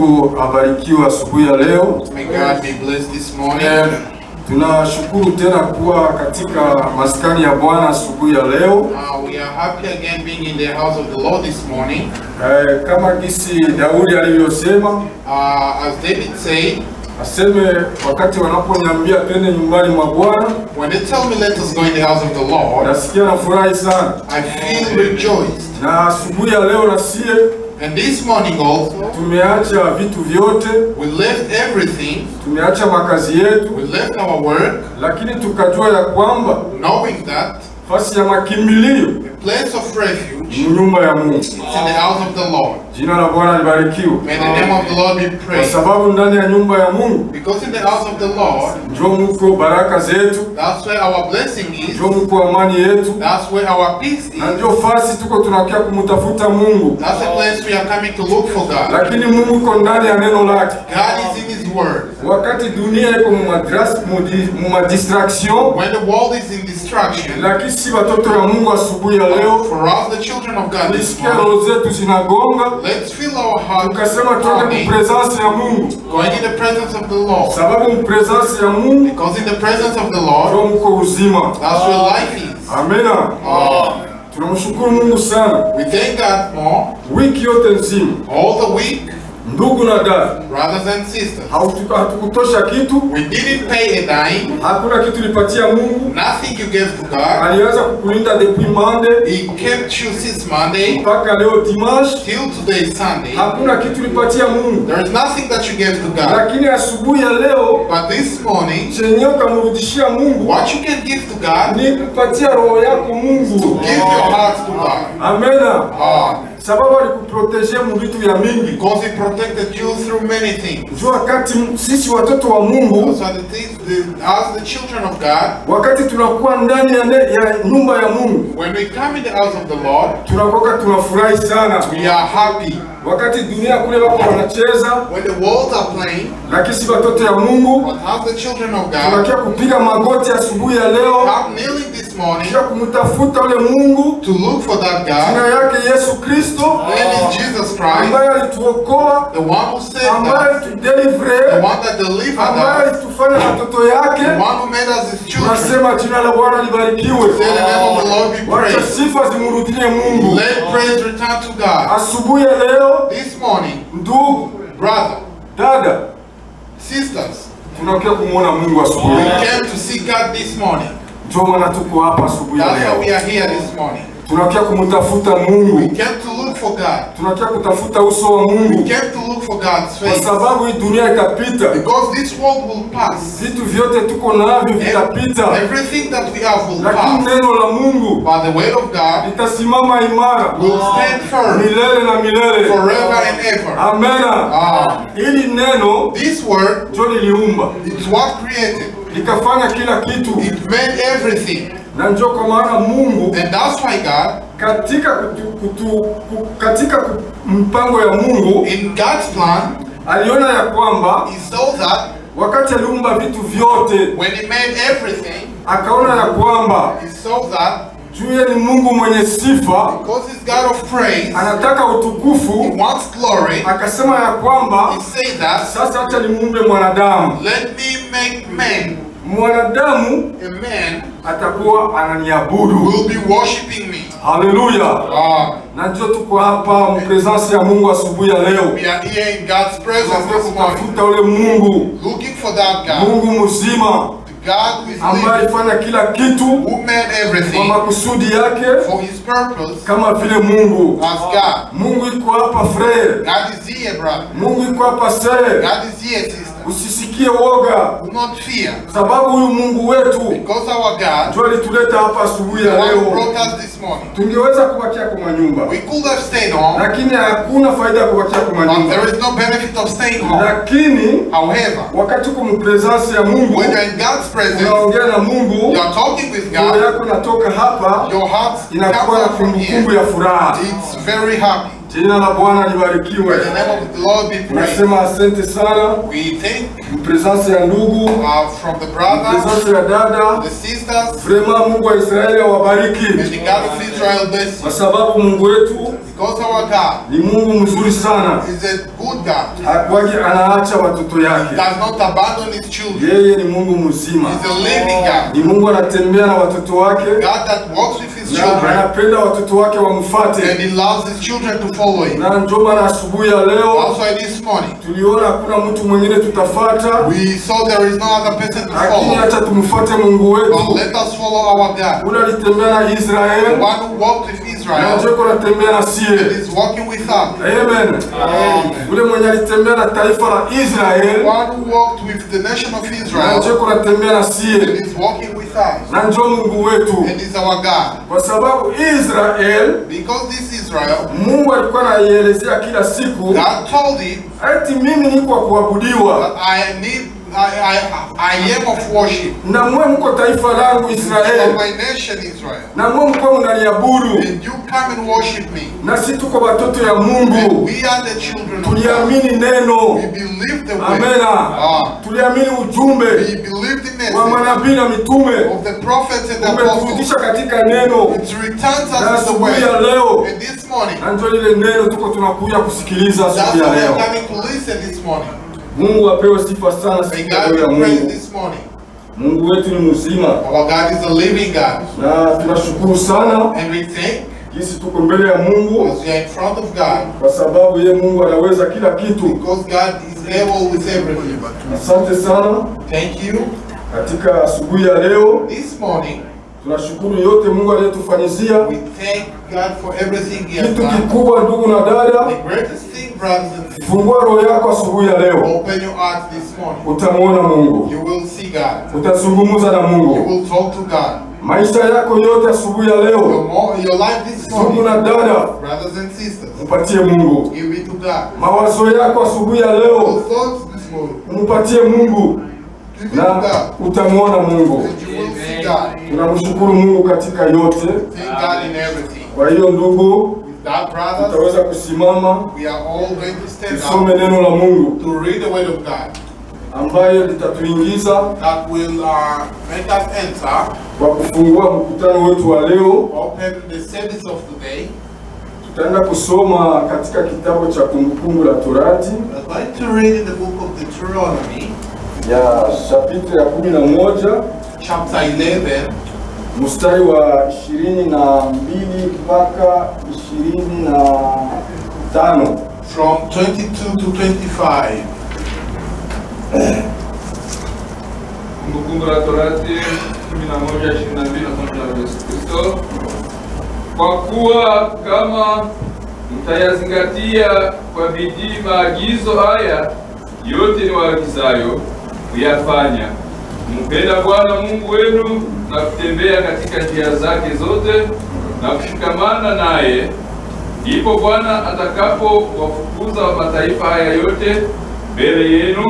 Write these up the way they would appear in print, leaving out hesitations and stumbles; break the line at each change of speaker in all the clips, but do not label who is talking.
Mungu abarikiwe asubuhi ya leo.
May God be blessed this morning.
Tunashukuru tena kuwa katika maskani ya Bwana asubuhi ya leo.
We are happy again being in the house of the Lord this morning.
Kama gisi Daudi alivyosema,
as David said,
aseme wakati wanaponiambia twende nyumbani mwa Bwana,
when they tell me let us go in the house of the Lord,
nasikia nafurahi sana.
I feel rejoiced.
Na asubuhi ya leo nasie,
and this morning also,
tumeacha vitu vyote,
we left everything,
tumeacha makazi yetu,
we left our work,
lakini tukajua ya kwamba
knowing that
fasi ya makimbilio,
a place of refuge,
ni nyumba ya Mungu.
it's in the house of the Lord.
Jina la Bwana libarikiwe.
May the name of the Lord be
Kwa
praised.
sababu ndani ya nyumba ya Mungu,
Because in the house of the Lord,
ndio mko baraka zetu,
that's where our blessing is,
ndio mko amani yetu,
that's where our peace is,
na ndio fasi tuko tunakia kumtafuta Mungu.
that's the place we are coming to look for God.
Lakini Mungu uko ndani ya neno lake.
God is in His Word.
Wakati dunia iko mu distraction,
When the world is in distraction,
lakini si watoto ya Mungu asubuhi ya leo,
for us the children of God this
tulisikia
morning,
roho zetu zinagonga,
let's fill our hearts
tukasema tuende mu presence ya Mungu.
going in the presence of the Lord.
Sababu mu presence ya Mungu
Because in the presence of the Lord,
ndio mko uzima.
that's where life is.
Amina. Tunamshukuru Mungu sana.
We thank God more
Wiki yote nzima,
all the week,
ndugu na dada,
brothers and sisters.
hatukutosha kitu,
We didn't pay a dime,
hakuna kitu lipatia Mungu.
nothing you gave to God.
Alianza kukulinda depuis Monday
He kept you since Monday
mpaka leo Dimanche,
till today Sunday.
hakuna kitu lipatia Mungu.
There is nothing that you gave to God.
Lakini asubuhi ya leo,
But this morning,
chenye ukamrudishia Mungu
what you can give to God,
ni kupatia roho yako Mungu.
give your heart to God.
Amena. Sababu alikuprotege mu vitu ya mingi.
Because He protected you through many things.
Jua wakati sisi watoto wa Mungu,
So as the children of God,
wakati tunakuwa ndani ya nyumba ya Mungu,
when we come in the house of the Lord,
tunakuwa tunafurahi sana.
we are happy.
Wakati dunia kule wako wanacheza,
When the world are playing,
lakini si watoto ya Mungu,
but as the children of God,
tunakia kupiga magoti asubuhi ya leo,
come kneeling this morning
kia kumtafuta ule Mungu,
to look for that God.
jina yake Yesu Kristo,
Name is Jesus Christ,
ambaye alituokoa,
the one who saved
ambaye
us,
alitudelivre,
the one that delivered
ambaye
us,
alitufanya watoto yake.
the one who made us His children.
Tunasema jina la Bwana libarikiwe.
Say the name of the Lord be
Wacha
praised.
sifa zimrudie Mungu.
Let praise return to God.
Asubuhi ya leo,
This morning,
ndugu,
brother,
dada,
sisters,
tunakia kumuona Mungu
we
asubuhi.
came to see God this morning.
Ndio maana tuko hapa asubuhi ya
That's why
leo.
we are here this morning.
Tunakia kumtafuta
We
Mungu.
came to look for God.
Tunakia kutafuta uso wa
We
Mungu.
came to look for God's
Kwa
face.
sababu hii dunia itapita.
Because this world will pass.
Vitu vyote tuko navyo vitapita.
Everything that we have will
Lakini
pass.
neno la Mungu
But the word of God
litasimama imara
will stand firm
milele na milele.
forever and ever.
Amena. Hili neno
This word
ndio liliumba.
is what created.
Likafanya kila kitu.
It made everything.
Na ndio kwa maana Mungu
And that's why God,
katika mpango ya Mungu,
in God's plan,
aliona ya kwamba
He saw that
wakati aliumba vitu vyote,
when He made everything,
akaona ya kwamba
He saw that
juye ni Mungu mwenye sifa,
because He's God of praise,
anataka
He
utukufu.
wants glory.
Akasema ya kwamba
He said that,
sasa acha nimuumbe mwanadamu.
let me make man.
Mwanadamu
A man
atakuwa ananiabudu.
will be worshiping me.
Haleluya. Na ndio tuko hapa mpresence ya Mungu asubuhi ya leo.
We are here in God's presence this morning,
Kutafuta ule Mungu,
looking for that God,
Mungu mzima
the God who is
ambaye
living,
alifanya kila kitu
who made
kwa
everything
makusudi yake,
for His purpose
kama vile Mungu.
as God.
Mungu iko hapa frere,
God is here, brother.
Mungu iko hapa sere.
God is here, sister.
Usisikie woga,
Do not fear,
sababu huyu Mungu wetu
because our God,
ndio alituleta hapa asubuhi
the
ya
one who
leo.
brought us this morning.
Tungeweza kubakia kwa manyumba,
We could have stayed home,
lakini hakuna faida ya kubakia kwa
but
manyumba.
there is no benefit of staying home.
Lakini
However,
wakati uko mpresence ya Mungu,
when you're in God's presence,
unaongea na Mungu,
you're talking with
roho
God,
yako inatoka hapa,
your heart
inakuwa na
comes out from here.
kumbukumbu ya furaha.
It's very happy.
Jina la Bwana libarikiwe.
The name of the Lord be praised.
Nasema asante sana
We thank
mpresence ya ndugu,
from the brothers,
mpresence ya dada.
the sisters,
Vrema Mungu wa Israeli awabariki,
and the God of Israel bless you.
kwa sababu Mungu wetu
Because our God
ni Mungu mzuri sana.
is a good God.
Hakuwahi anaacha watoto yake.
Does not abandon his children.
Yeye ni Mungu mzima.
He's a living God.
Ni Mungu anatembea na watoto wake.
God that walks with his
Na
children.
anapenda watoto wake
And
wamfuate.
he loves his children to follow him.
Na ndio maana asubuhi ya leo
Also this morning,
tuliona hakuna mtu mwingine tutafuata,
we saw there is no other person to
lakini
follow.
acha tumfuate Mungu
But
wetu.
let us follow our God.
Ule alitembea na
The
Israeli
one who walked with
na
Israel
njoo anatembea na
and
sie.
is walking with us.
Amen.
Amen.
Ule mwenye alitembea na taifa la
The
Israeli
one who walked with the nation of
na
Israel
njoo anatembea na
and
sie.
is walking with us.
Na njoo Mungu wetu.
And is our God.
Kwa sababu Israeli
Because this Israel,
Mungu alikuwa anaielezea kila siku
God told him
ati mimi niko kuabudiwa
that I am of worship.
na mwe mko taifa langu
You are
Israeli
my nation Israel.
na mwe mko mnaniabudu
And you come and worship me.
na sisi tuko watoto ya
And
Mungu.
we are the children of God.
Tuliamini neno.
We believe the way.
Amena. Tuliamini ujumbe
We believe the
wa
message
manabii na mitume.
of the prophets and the apostles.
Umeturudisha katika neno.
It returns
Na
us to the
asubuhi
way.
ya leo
And this morning,
na ndio ile neno tuko tunakuja kusikiliza
that's
asubuhi
why
ya
we are
leo.
coming to listen this morning.
Mungu apewe sifa sana
May
siku ya
God
leo ya
be praised
Mungu.
this morning.
Mungu wetu ni mzima
Our God is a living God.
na tunashukuru sana
And we think,
jinsi tuko mbele ya Mungu
as we are in front of God,
kwa sababu yeye Mungu anaweza kila kitu.
because God is able with everything.
Asante sana
Thank you.
katika asubuhi ya leo.
This morning,
Tunashukuru yote Mungu aliyotufanyizia.
we thank God for everything He has
Kitu
done.
kikubwa ndugu na dada,
The greatest thing, brothers and sisters,
fungua roho yako asubuhi ya leo.
open your hearts this morning.
Utamwona Mungu,
You will see God.
utazungumza na
You
Mungu.
will talk to God.
Maisha yako yote asubuhi ya leo,
Your life this
ndugu
morning,
na dada,
brothers and sisters,
mpatie Mungu.
give it to God.
Mawazo yako asubuhi ya
Your
leo,
thoughts this morning,
mpatie Mungu
give it to
na
God.
utamwona Mungu.
And you will see God.
Tunamshukuru Mungu katika yote.
Thank God in everything.
Kwa hiyo ndugu,
With that, brothers,
utaweza kusimama
we are all going to stand
tusome
up
neno la Mungu
to read the word of God
ambayo litatuingiza
that will make us enter,
kwa kufungua mkutano wetu wa leo.
open the service of today.
Tutaenda kusoma katika kitabu cha Kumbukumbu la Torati
We are going to read in the book of Deuteronomy,
ya chapitre ya 11
chapter 11,
mstari wa 22 mpaka 25.
from 22 to 25.
Kumbukumbu la Torati 11:22 na Yesu Kristo. Kwa kuwa kama mtayazingatia kwa bidii maagizo haya yote niwaagizayo kuyafanya, mpenda Bwana Mungu wenu na kutembea katika njia zake zote na kushikamana naye, ndipo Bwana atakapowafukuza mataifa haya yote mbele yenu,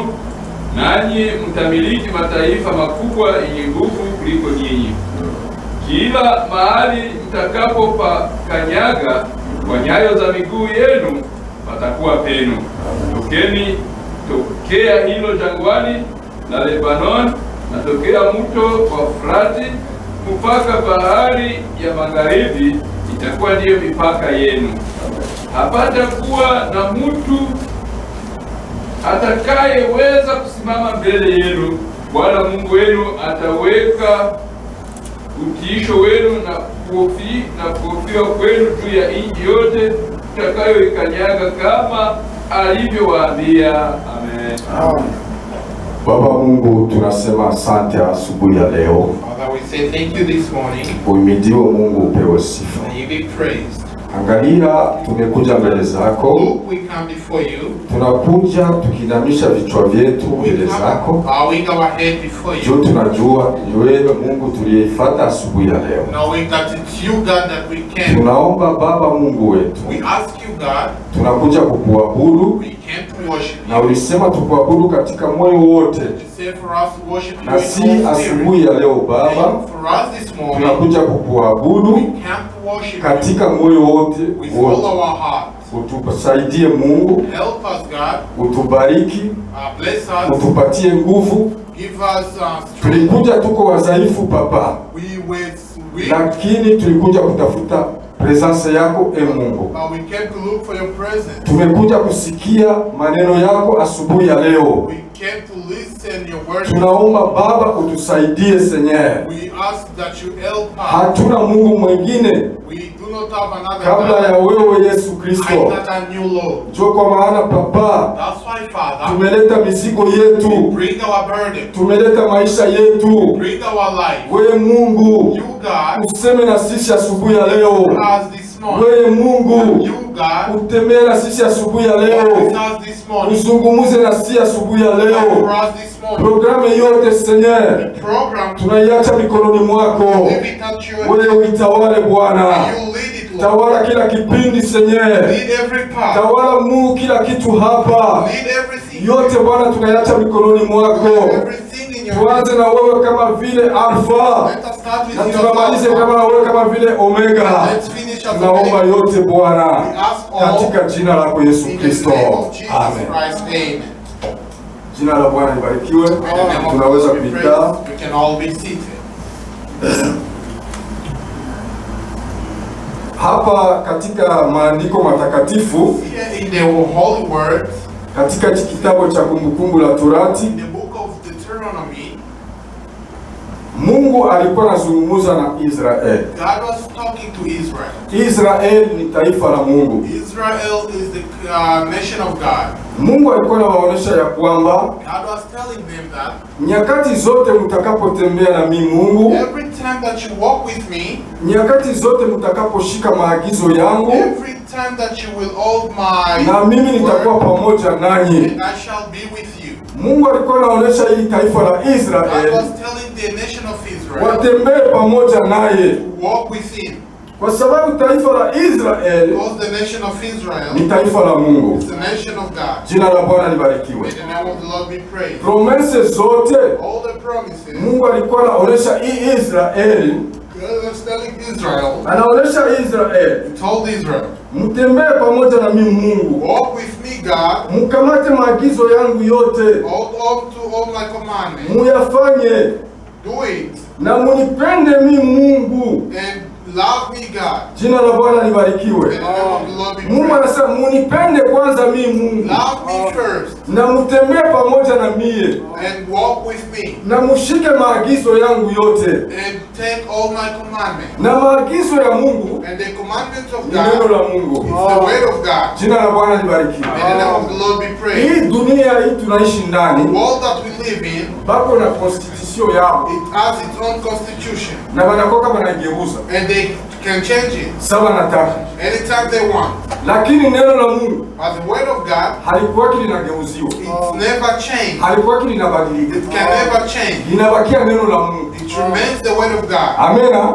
nanyi mtamiliki mataifa makubwa yenye nguvu kuliko nyinyi. Kila mahali mtakapopakanyaga kwa nyayo za miguu yenu patakuwa penu. Tokea hilo jangwani la Lebanon na tokea mto wa Frati mpaka bahari ya magharibi itakuwa ndiyo mipaka yenu. Hapatakuwa na mtu atakayeweza kusimama mbele yenu. Bwana Mungu wenu ataweka utiisho wenu na kuhofiwa kwenu juu ya nchi yote mtakayoikanyaga kama alivyowaambia. Amen.
Baba Mungu, tunasema asante asubuhi ya leo.
Father, we say thank you this morning.
Uhimidiwe Mungu, upewe sifa.
And you be praised.
Angalia, tumekuja mbele zako.
Look, we come before you.
Tunakuja tukinamisha vichwa vyetu
We
mbele
come
zako.
bowing our head before you,
Juu tunajua ni wewe Mungu tuliyefuata asubuhi ya leo.
knowing that it's you, God, that we can.
Tunaomba Baba Mungu wetu,
We ask you, God,
tunakuja kukuabudu
we came to worship
na
you.
ulisema tukuabudu katika moyo wote.
You say for us to worship you
Na
in
si
all spirit.
asubuhi ya leo Baba,
And for us this morning,
tunakuja
we
kukuabudu
come to worship you
katika moyo wote
with all
wote.
our heart.
Utusaidie Mungu,
Help us, God.
utubariki,
Bless us.
utupatie nguvu.
Give us strength.
Tulikuja tuko wadhaifu Papa,
We were weak,
lakini tulikuja kutafuta presence yako Mungu.
But we came to look for your presence.
Tumekuja kusikia maneno yako asubuhi ya leo.
We came to listen your word.
Tunaomba Baba utusaidie Seigneur.
We ask that you help us.
Hatuna Mungu mwingine
We do not have another
kabla
God
ya wewe Yesu Kristo.
other than you, Lord.
Njoo kwa maana Papa,
That's why, Father,
tumeleta mizigo yetu,
bring our burden,
tumeleta maisha yetu.
bring our life.
Wewe Mungu,
You, God,
useme na sisi asubuhi ya leo.
us this morning.
Wewe Mungu,
You, God,
utembee na sisi asubuhi ya
with
leo.
us this morning.
Uzungumuze na sisi asubuhi ya
For
leo.
us this morning.
Programu yote Seigneur,
The program,
tunaiacha mikononi mwako.
leave it at your
Wewe uitawale Bwana.
You lead it, Lord.
Tawala kila kipindi Seigneur.
Lead every part.
Tawala Mungu kila kitu hapa.
Lead everything.
Yote Bwana tunaiacha mikononi mwako.
Everything in your hands.
Tuanze na wewe kama vile Alfa.
Let us start with
Na
your
tunamalize
Alpha.
kama na wewe kama vile Omega.
Let's finish as
Tunaomba
Omega.
yote Bwana
We ask all
katika jina lako Yesu
in the
Kristo.
name of Jesus
Amen.
Christ. Amen.
Jina la Bwana libarikiwe.
In the name of
Tunaweza
God we
kuikaa.
praise. We can all be seated.
Hapa katika maandiko matakatifu,
Here in the Holy Word,
katika kitabu cha Kumbukumbu la Torati,
in the book of Deuteronomy,
Mungu alikuwa anazungumza na Israeli.
God was talking to Israel.
Israeli ni taifa la Mungu.
Israel is the nation of God.
Mungu alikuwa anawaonyesha ya kwamba
God was telling them that
nyakati zote mtakapotembea na mimi Mungu,
every time that you walk with me,
nyakati zote mtakaposhika maagizo yangu,
every time that you will hold my
na mimi nitakuwa
word,
pamoja nanyi.
and I shall be with you.
Mungu alikuwa anaonyesha hili taifa la
God
Israeli
was telling the nation of Israel
watembee pamoja naye,
to walk with him.
kwa sababu taifa la Israeli
Because the nation of Israel
ni taifa la Mungu.
is the nation of God.
Jina la Bwana libarikiwe.
May the name of the Lord be praised.
Promese zote
All the promises,
Mungu alikuwa anaonyesha hii Israeli,
God was telling Israel,
anaonyesha Israeli,
He told Israel,
mtembee pamoja na mimi Mungu,
walk with me, God,
mkamate maagizo yangu yote,
hold on to all my commandments,
muyafanye
do it,
na munipende mimi Mungu.
and love me, God.
Jina la Bwana
May
libarikiwe.
the name of the Lord be
Mungu
praised.
anasema munipende kwanza mimi Mungu,
Love me first,
na mtembee pamoja na mie,
and walk with me,
na mushike maagizo yangu yote.
and take all my commandments.
Na maagizo ya Mungu
And the commandments of
ni neno
God
la Mungu.
is the word of God.
Jina la Bwana libarikiwe.
May the name of the Lord be praised.
Hii dunia hii tunaishi
The
ndani,
world that we live in,
bako na constitution yao,
it has its own constitution,
na wanakoka wanageuza
and they can change it
sawa nataka,
anytime they want.
lakini neno la Mungu
But the word of God,
halikuwa linageuziwa,
it's never changed.
halikuwa linabadilika,
It can never change.
linabakia neno la Mungu.
It remains the word of God.
Amena.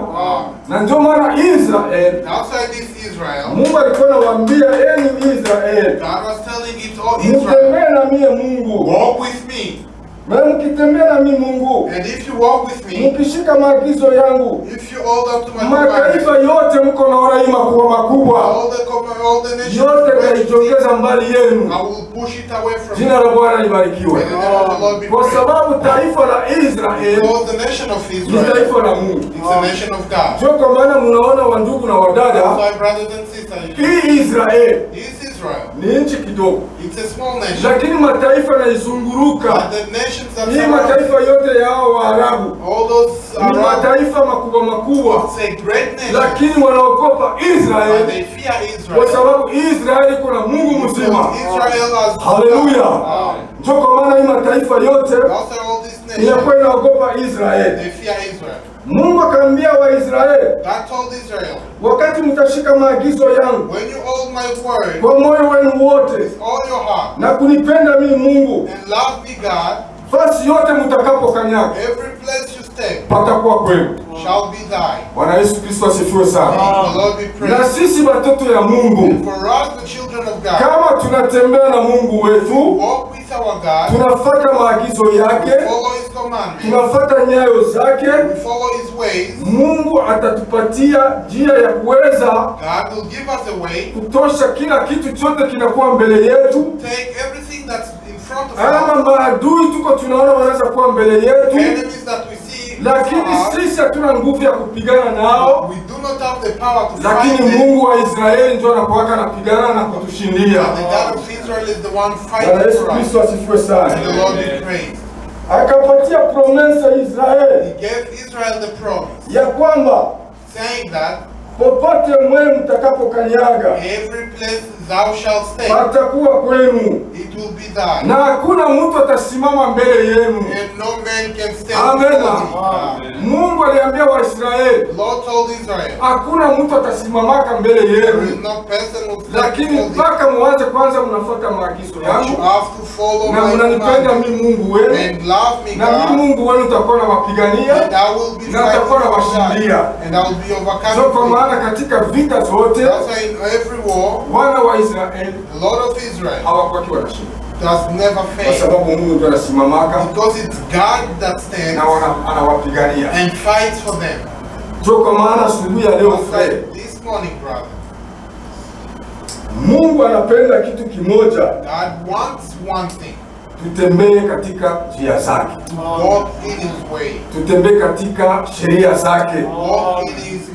Na ndio maana Israeli,
Outside this Israel,
Mungu alikuwa anawaambia enyi Israeli,
God was telling it all Israel,
mtembee na mie Mungu,
walk with me.
na mkitembea na mie Mungu,
And if you walk with me,
mkishika maagizo yangu,
if you hold up to my commandments,
mataifa yote mko naona hii makubwa makubwa,
all the nations,
yote kaijongeza mbali yenu.
I will push it away from you.
Jina la Bwana libarikiwe.
May the name of the Lord be
Kwa
praised.
sababu taifa la Israeli
Because the nation of
ni
Israel
taifa la Mungu.
is the nation of God.
Ndio kwa maana mnaona wandugu na wadada,
So, brothers and sisters,
hii Israeli
this Israel,
ni nchi kidogo,
it's a small nation.
lakini mataifa yanaizunguruka,
But the nations that
hii
surround
mataifa yote ya hao Waarabu
all those
ni
around,
mataifa makubwa makubwa,
it's a great nation.
lakini wanaogopa
But
Israeli
they fear
kwa
Israel.
sababu Israeli kuna Mungu mzima.
Israel has
Haleluya! Ndio kwa maana hii mataifa yote
also all these nations,
inakuwa inaogopa Israeli.
they fear Israel.
Mungu akaambia Waisraeli,
God told Israel,
wakati mtashika maagizo yangu
when you hold my word
kwa moyo wenu wote
with all your heart
na kunipenda mimi Mungu,
and love me, God,
fasi yote mtakapokanyaga
every place you step
patakuwa kwenu.
shall be thine.
Bwana Yesu Kristo asifiwe sana.
May the Lord be
Na
praised.
sisi watoto ya Mungu,
For us, the children of God,
kama tunatembea na Mungu wetu,
walk with our God,
tunafuata maagizo yake,
follow His commandments,
tunafuata nyayo zake,
we follow His ways,
Mungu atatupatia njia ya kuweza
God will give us a way
kutosha kila kitu chote kinakuwa mbele yetu.
take everything that's in front of
Ama
us,
maadui tuko tunaona wanaweza kuwa mbele yetu,
enemies that we see
lakini sisi hatuna nguvu ya kupigana nao.
We do not have the power to fight
Lakini
them.
Mungu wa Israeli ndio anakuwa anapigana na kutushindia.
And the God of Israel is the one
Bwana
fighting
Yesu
for us.
Kristo asifiwe sana.
And the Lord be praised.
Akapatia promesa
He
Israeli
gave Israel the promise,
ya kwamba
saying that
popote mwe mtakapokanyaga
every place thou shalt stay,
patakuwa kwenu,
it will be thine.
na hakuna mtu atasimama mbele yenu.
And no man can stand
Amen.
before thee.
Mungu aliambia Waisraeli,
The Lord told Israel,
hakuna mtu atasimamaka mbele
there is
yenu,
no person who stands
lakini
before thee,
mpaka muanze kwanza mnafuata maagizo
but you
yangu
have to follow
na
my
mnanipenda
commandments
mimi Mungu wenu,
and love me,
na mimi
God,
Mungu wenu nitakuwa
and
nawapigania.
I will be
Na
fighting
atakuwa
for God,
anawashindia.
and I will be
So kwa
overcoming.
maana katika vita zote
That's why in every war,
wana wa Israeli
the Lord of Israel
hawakuwa wanashinda,
does never
kwa
fail,
sababu Mungu ndiye anasimamaka
because it's God that stands
na anawapigania.
and fights for them.
So kwa maana asubuhi ya leo
Just
Fred,
like this morning, brother,
Mungu anapenda kitu kimoja,
God wants one thing:
tutembee katika njia zake,
walk in His way,
tutembee katika sheria zake,
walk in His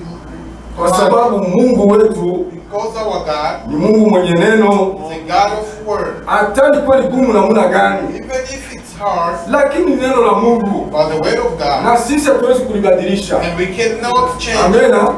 kwa sababu Mungu wetu
because our God
ni Mungu mwenye neno.
is a God of word.
Hata ilikuwa ni gumu namna gani,
Even if it's hard,
lakini neno la Mungu
by the word of God,
na sisi hatuwezi kulibadilisha.
and we cannot change.
Amena.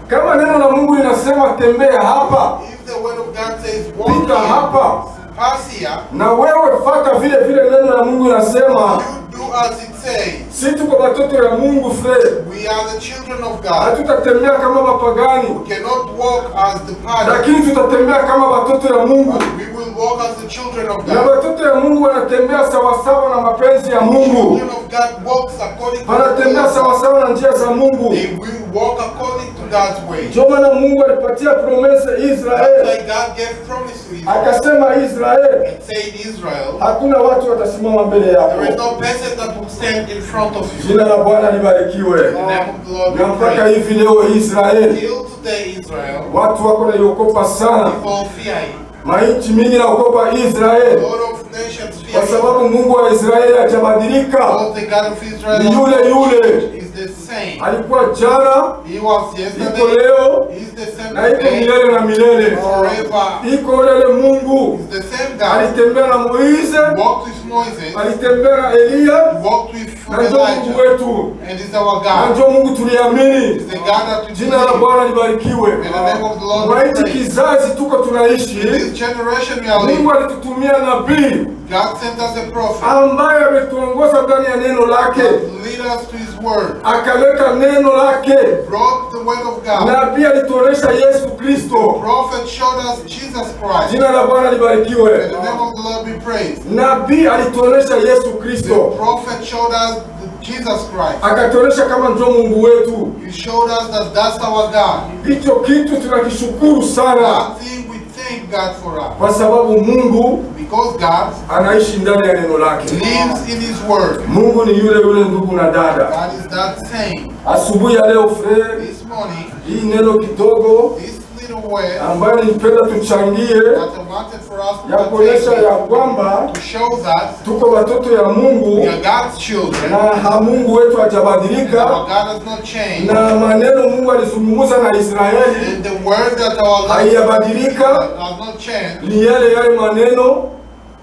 Kama neno la Mungu linasema tembea hapa,
If the word of God says walk
pita
here,
hapa,
pass here,
na wewe fata vile vile neno la Mungu linasema.
you do as it says.
Sisi tuko watoto ya Mungu Fred,
We are the children of God.
hatutatembea kama mapagani,
We cannot walk as the pagans,
lakini tutatembea kama watoto ya Mungu.
but we will walk as the children of
Na
God.
watoto ya Mungu wanatembea sawasawa na mapenzi ya Mungu,
Children of God walks according to
wanatembea
the will.
sawasawa na njia za Mungu.
They will walk according to God's way.
Ndio maana Mungu alipatia promesa
That's
Israeli,
why God gave promise to Israel.
akasema Israeli,
And said, Israel,
hakuna watu watasimama mbele
there is
yako.
no person that will stand in front of you.
Jina la Bwana libarikiwe.
The name of the Lord
Na
be
mpaka
praised.
hivi leo Israeli,
Till today, Israel,
watu wako naiokopa sana.
people fear him.
Mainchi mingi naokopa
A
Israeli
lot of nations fear
kwa
him.
sababu Mungu wa Israeli hajabadilika,
Because the God of Israel
ni yule yule.
is the same.
Alikuwa jana,
He was
iko
yesterday,
leo
he's the same
na iko
today,
milele na milele.
forever.
Iko yule Mungu
He's the same God.
alitembea na Moize,
He walked with Moses,
alitembea na Eliya,
he walked with
na ndio Mungu
Elijah,
wetu,
and he's our
na
God.
ndio Mungu tuliamini.
He's the God that we
Jina la
believe.
Bwana libarikiwe.
In the name of the Lord,
Kwa
we
hichi
pray.
kizazi tuko
In
tunaishi,
this generation we are living,
Mungu alitutumia nabii
God sent us a prophet
ambaye ametuongoza ndani ya neno lake,
that lead us to his word,
akaleta neno lake.
brought the word of God.
Nabii alituonesha Yesu Kristo.
Prophet showed us Jesus Christ.
Jina la Bwana
In
libarikiwe.
the name of the Lord be praised.
Nabii alituonesha Yesu
The
Kristo,
prophet showed us Jesus Christ.
akatuonesha kama ndio Mungu wetu.
He showed us that that's our God.
Hicho kitu tunakishukuru sana,
That thing we thank God for us.
kwa sababu Mungu
Because God
anaishi ndani ya neno lake.
lives in his word.
Mungu ni yule yule, ndugu na dada.
God is that same.
Asubuhi ya leo Fred,
This morning,
hii neno kidogo
this little word
ambayo nilipenda tuchangie,
that I wanted for us
ya
to
kuonesha ya
partake
kwamba
to show that
tuko watoto ya Mungu
we are God's children.
na Mungu wetu
Our
hajabadilika,
God has not changed.
na maneno Mungu alizungumza na Israeli
And the word that our Lord
haiyabadilika,
has not changed.
ni yale maneno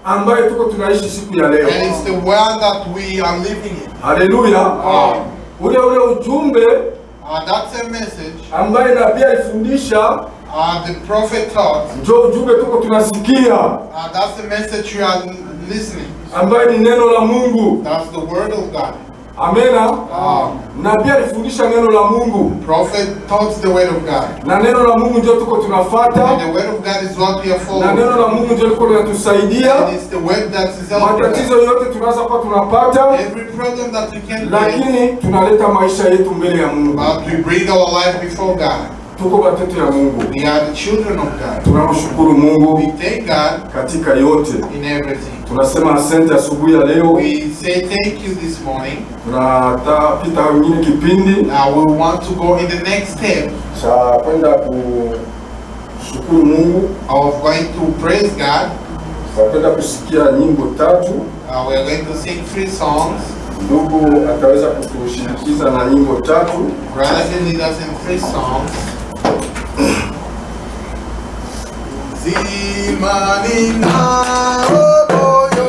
ambayo tuko tunaishi siku ya leo.
And it's the one that we are living in.
Haleluya! Ule ujumbe
That's a message
ambaye nabii alifundisha
the prophet taught.
ndio ujumbe tuko tunasikia,
That's the message you are listening.
ambaye ni neno la Mungu.
That's the word of God.
Amena. Nabii alifundisha neno la Mungu,
Prophet taught the word of God.
na neno la Mungu ndio tuko tunafuata,
And the word of God is what we are
na
following.
neno la Mungu ndio liko linatusaidia.
And it's the word that is helping us.
Matatizo yote tunaweza kuwa tunapata,
Every problem that we can face,
lakini tunaleta maisha yetu mbele ya Mungu.
but we bring our life before God.
Tuko watoto ya Mungu,
We are the children of God.
tunamshukuru Mungu
We thank God
katika yote.
in everything.
Tunasema asante asubuhi ya leo.
We say thank you this morning.
Tunatapita wengine kipindi
Now we want to go in the next step
cha kwenda kushukuru Mungu.
of going to praise God.
Tutakwenda kusikia nyimbo tatu,
We are going to sing 3 songs.
ndugu ataweza kutushirikisha na nyimbo 3.
Brother can lead us in 3 songs. Zimani na oboyo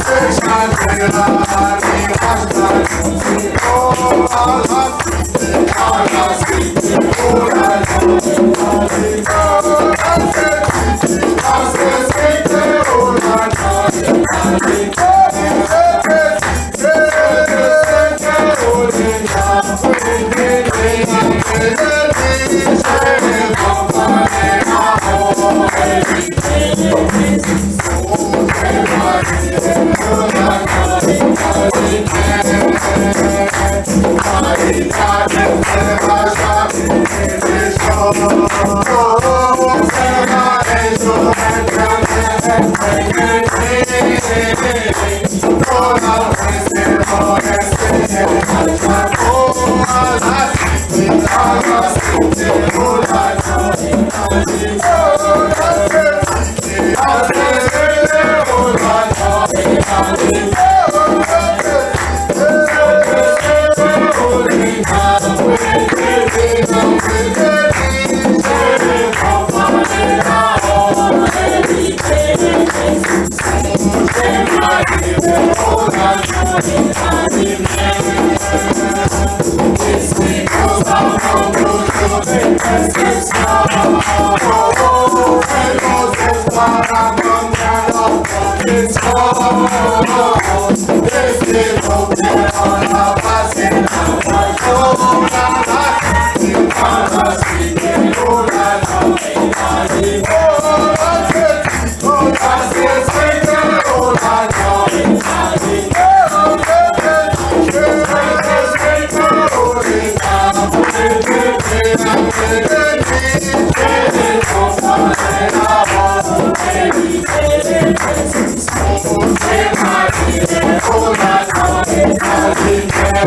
Krishna Oh,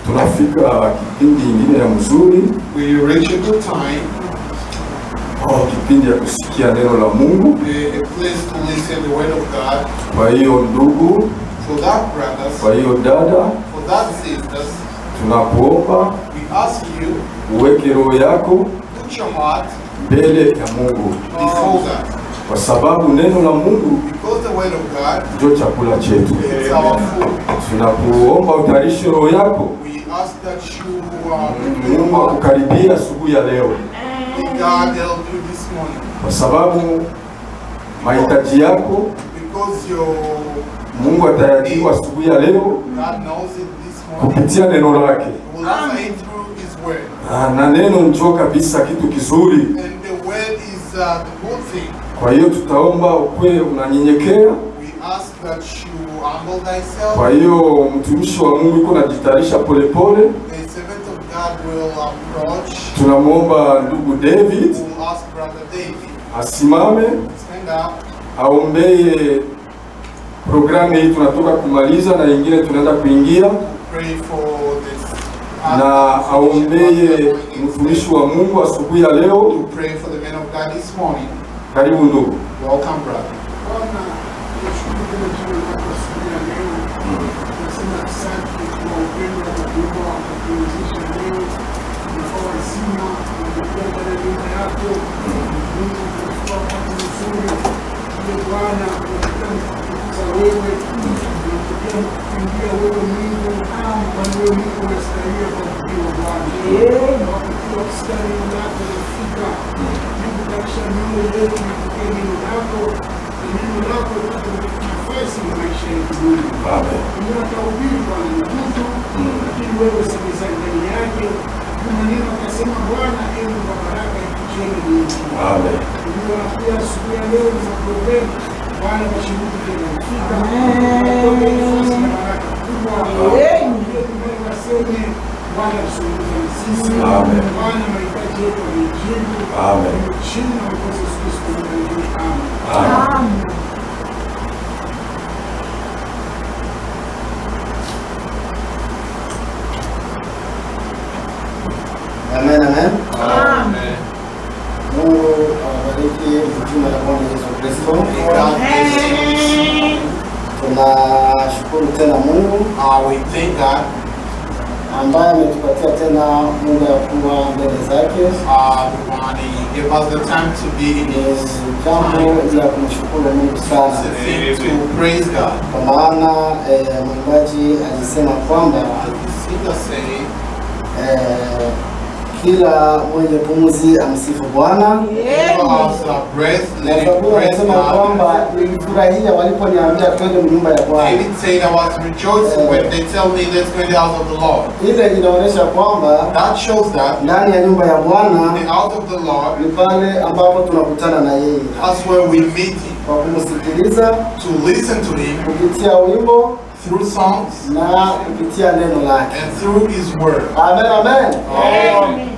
Tunafika kipindi ingine ya mzuri.
We reach a good time.
Kipindi ya kusikia neno la Mungu.
A place to listen the word of God.
Kwa hiyo ndugu,
For that brothers,
kwa hiyo dada,
for that sisters,
tunakuomba
we ask you,
uweke roho yako
put your heart
mbele ya Mungu,
before God.
kwa sababu neno la Mungu
Because the word of God
ndio chakula chetu.
is our food.
Tunakuomba utayarishe roho yako.
We ask that you
Mungu akukaribia asubuhi ya leo,
God help you this morning.
kwa sababu mahitaji yako
Because your
Mungu atayajua asubuhi ya leo
God knows it this morning.
kupitia neno lake.
He will answer it through His word.
Na neno njoo kabisa kitu kizuri.
And the word is the good thing.
Kwa hiyo tutaomba ukwe unanyenyekea.
We ask that you humble thyself.
Kwa hiyo mtumishi wa Mungu yuko anajitayarisha polepole.
The servant of God will approach.
Tunamwomba ndugu David
We'll ask Brother David.
Asimame
Stand up.
aombee programu hii tunatoka kumaliza na ingine tunaenda kuingia,
Pray for this.
na aombee mtumishi wa Mungu asubuhi ya leo.
To pray for the men of God this morning.
Karibu ndugu.
Welcome, brother.
Amen, amen.
Amen.
Mungu awabariki jina la Bwana Yesu Kristo. Tunashukuru tena Mungu
We thank God
ambaye ametupatia tena muda wa kuwa mbele zake.
and He gave us the time to be in His
Jambo la kumshukuru Mungu sana,
It's a thing to praise God.
kwa maana mwimbaji alisema kwamba
The singer say,
kila mwenye pumzi amsifu Bwana.
"Whoever has a breath, let him
Sababu
praise
anasema
God."
kwamba nilifurahia waliponiambia twende nyumba ya Bwana.
David said, "I was rejoicing when they tell me let's go in the house of the Lord."
Ile inaonyesha kwamba
That shows that
ndani ya nyumba ya Bwana
the house of the Lord,
ni pale ambapo tunakutana na yeye
that's where we meet Him,
kwa kumsikiliza
to listen to Him
kupitia wimbo
through songs
na kupitia neno lake.
and through His word.
Amen, amen.
Amen.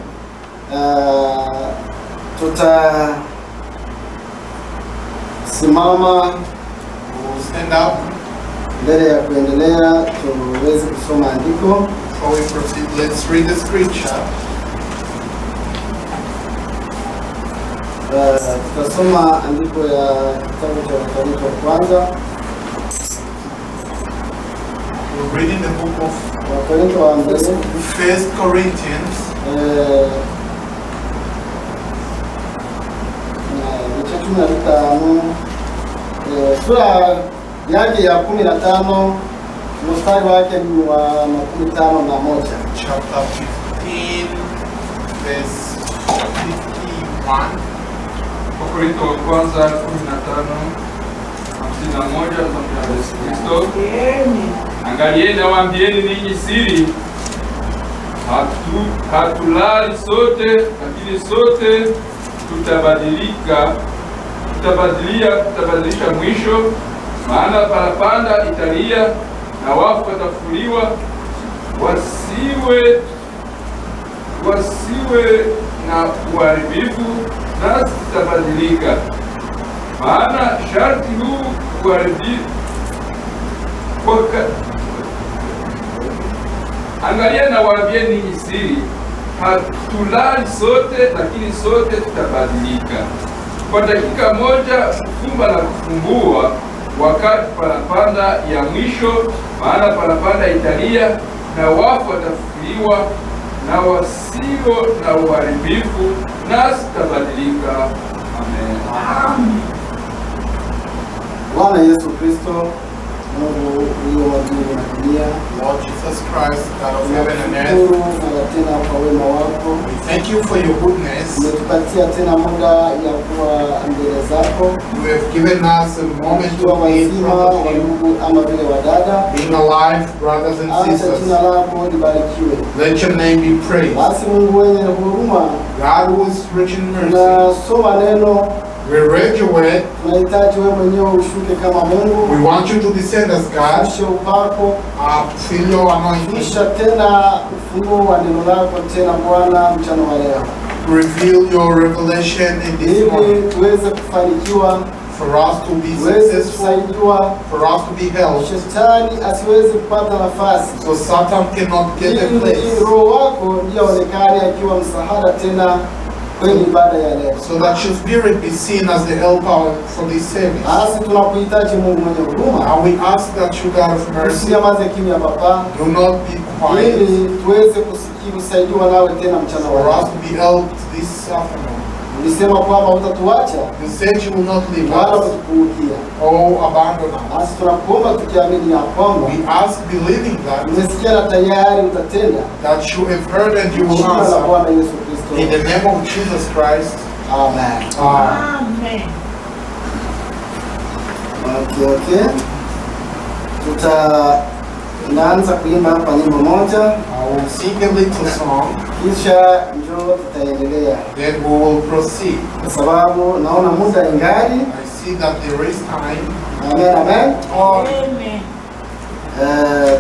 Tutasimama
We'll stand up
mbele ya kuendelea tuweze kusoma andiko.
before we proceed. Let's read the scripture.
Tutasoma andiko ya kitabu cha Wakorintho wa kwanza.
We're reading the book of
Wakorintho wa mbele
1 Corinthians,
cha 15, sura yake ya 15 mstari wake ni wa 51.
chapter 15, verse 51.
Wakorintho wa kwanza 15:51 za Yesu Kristo. Angalieni nawaambieni ninyi siri, hatulali sote, lakini sote tutabadilisha mwisho, maana parapanda italia na wafu watafufuliwa, wasiwe na uharibifu, nasi tutabadilika. Maana sharti huu uharibifu Angalia na waambie ninyi siri, hatulali sote, lakini sote tutabadilika. Kwa dakika moja kufumba na kufumbua, wakati parapanda ya mwisho, maana parapanda italia na wafu watafufuliwa na wasio na uharibifu, nasi tutabadilika. Amen.
Amen. Bwana Yesu Kristo, Mungu ulio wa mbingu na dunia,
Lord Jesus Christ, God of heaven and earth,
tunashukuru na tena kwa wema wako.
we thank you for your goodness.
Umetupatia tena muda ya kuwa mbele zako,
You have given us a moment to
tukiwa
be in
wazima
front of
wa
you,
ndugu ama vile wa dada.
being alive, brothers and
Acha
sisters.
jina lako libarikiwe.
Let your name be praised.
Basi Mungu wenye huruma,
God who is rich in mercy,
tunasoma neno,
we read your word.
tunahitaji wewe mwenyewe ushuke kama Mungu,
We want you to descend as God,
ushe upako,
feel your anointing,
kisha tena ufunuo wa neno lako tena Bwana mchana wa leo,
reveal your revelation in this
ili
morning
tuweze kufanikiwa,
for us to be
tuweze
successful,
kusaidiwa,
for us to be helped,
shetani asiweze kupata nafasi,
so Satan cannot get a
ili
place,
Roho wako ndiye aonekane akiwa msaada tena kwenye ibada ya leo.
so that your spirit be seen as the helper for this service.
Basi tunakuhitaji Mungu mwenye huruma,
And we ask that you, God of mercy,
usinyamaze kimya Baba,
do not be quiet,
ili tuweze kusaidiwa nawe tena mchana
for
wa
us
leo.
to be helped this afternoon.
Ulisema kwamba hutatuacha
You said you will not leave
wala
us
kutupungukia.
or abandon us.
Basi tunakuomba tukiamini ya kwamba
We ask, believing that
umesikia na tayari utatenda.
you have heard and you will
Jina la
answer.
Bwana Yesu Kristo.
In the name of Jesus Christ.
Amen.
Amen.
Okay. Tunaanza kuimba hapa nyimbo moja,
I will sing a little song,
kisha njoo tutaendelea,
then we will proceed.
kwa sababu naona muda ingali.
I see that there is time.
Amen, amen.
Amen.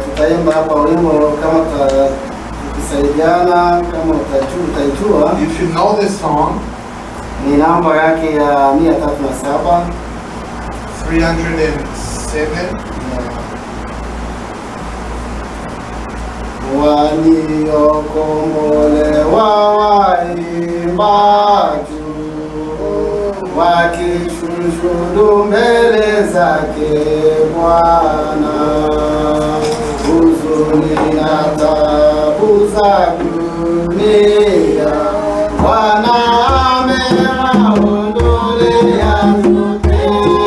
Tutaimba hapa wimbo kama tukisaidiana, kama utaijua.
If you know the song,
Ni namba yake ya 307.
307.
Waliokombolewa waimba juu, wakishuhudu mbele zake Bwana, huzuni na taabu za dunia Bwana amewaondolea zote.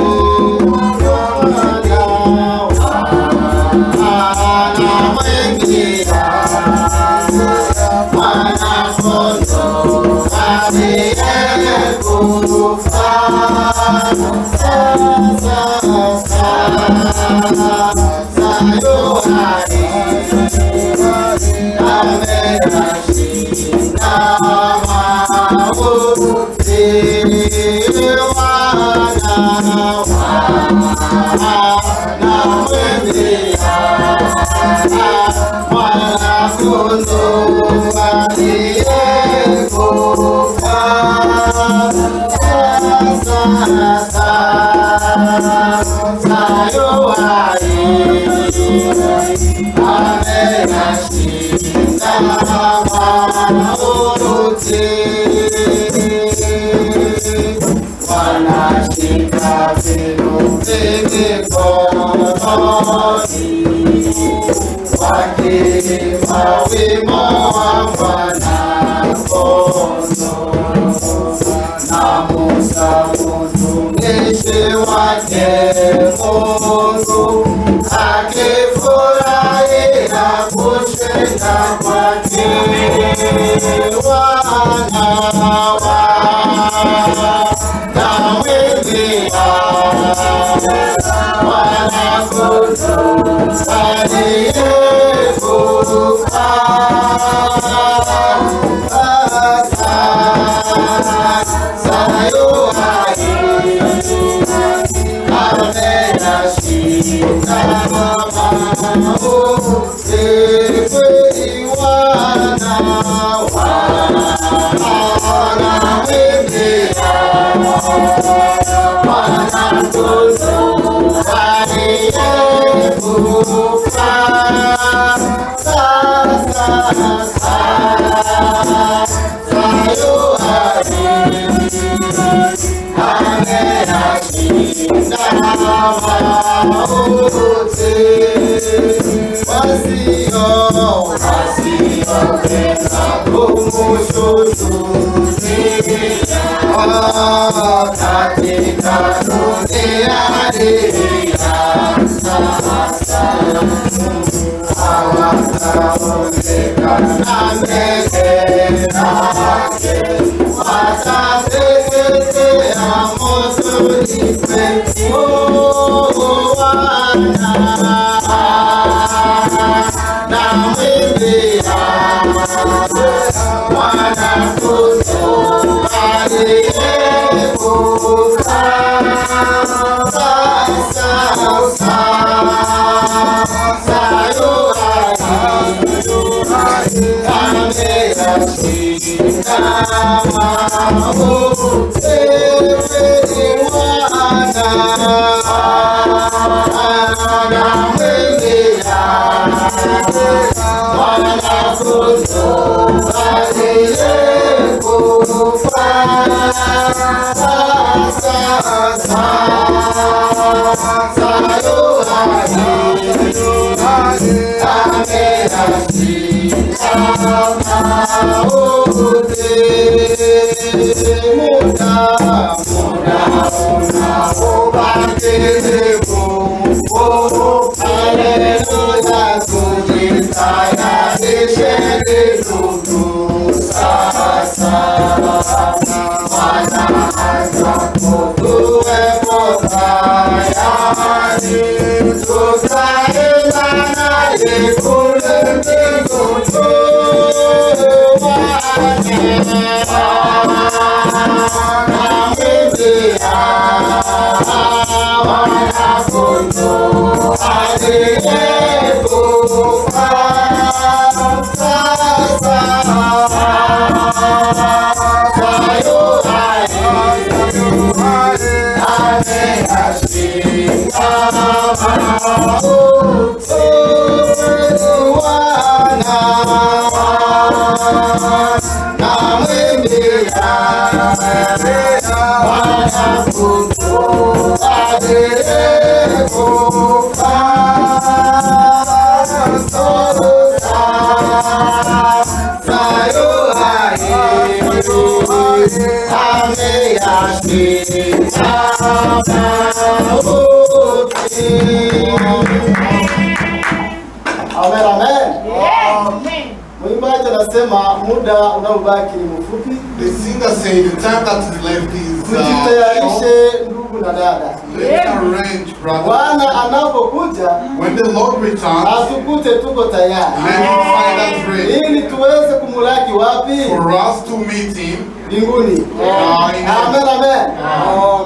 Muda unaobaki ni mfupi.
The singer said the time that is left is
Tujitayarishe ndugu na dada.
let's arrange, brother.
Bwana anapokuja,
When the Lord returns,
atukute tuko tayari.
let him find us ready
Ili tuweze kumulaki wapi?
for us to meet him.
Mbinguni. Amen, amen.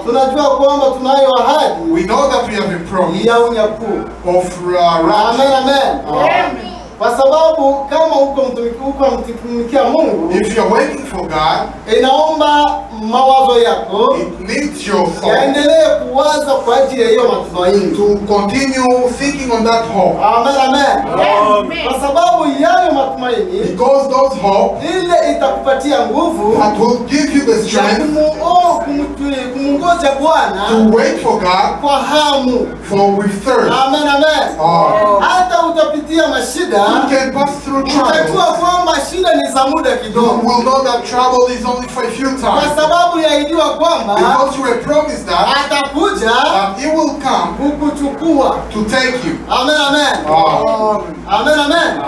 Tunajua kwamba tunayo ahadi
We know that we have a promise
ya unyakuo.
of
Amen, amen. Kwa sababu kama uko mtumikia Mungu,
if you're waiting for God,
inaomba mawazo yako
it needs your thought
yaendelee kuwaza kwa ajili ya hiyo matumaini.
to continue thinking on that hope.
Amen, amen. Kwa sababu yayo matumaini
Because those hope
ile itakupatia nguvu
that will give you the
ya
strength
kumungoja Bwana
to wait for God
kwa hamu.
for with thirst.
Amen, amen. Hata utapitia mashida,
You can pass through
utajua
trouble.
kwamba shida ni za muda
You
kidogo,
will know that trouble is only for a few
kwa
times.
sababu yaidiwa kwamba
Because you were promised that
atakuja
He will come
kukuchukua.
to take you.
Amen, amen. Amen, amen.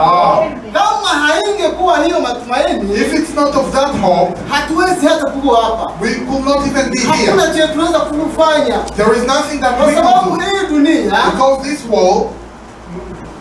Kama haingekuwa hiyo matumaini,
If it's not of that hope,
hatuwezi hata kuwa hapa.
we could not even be here.
Hakuna chenye tunaweza kufanya,
There is nothing that
kwa
we
sababu
can do.
hii dunia
Because this world,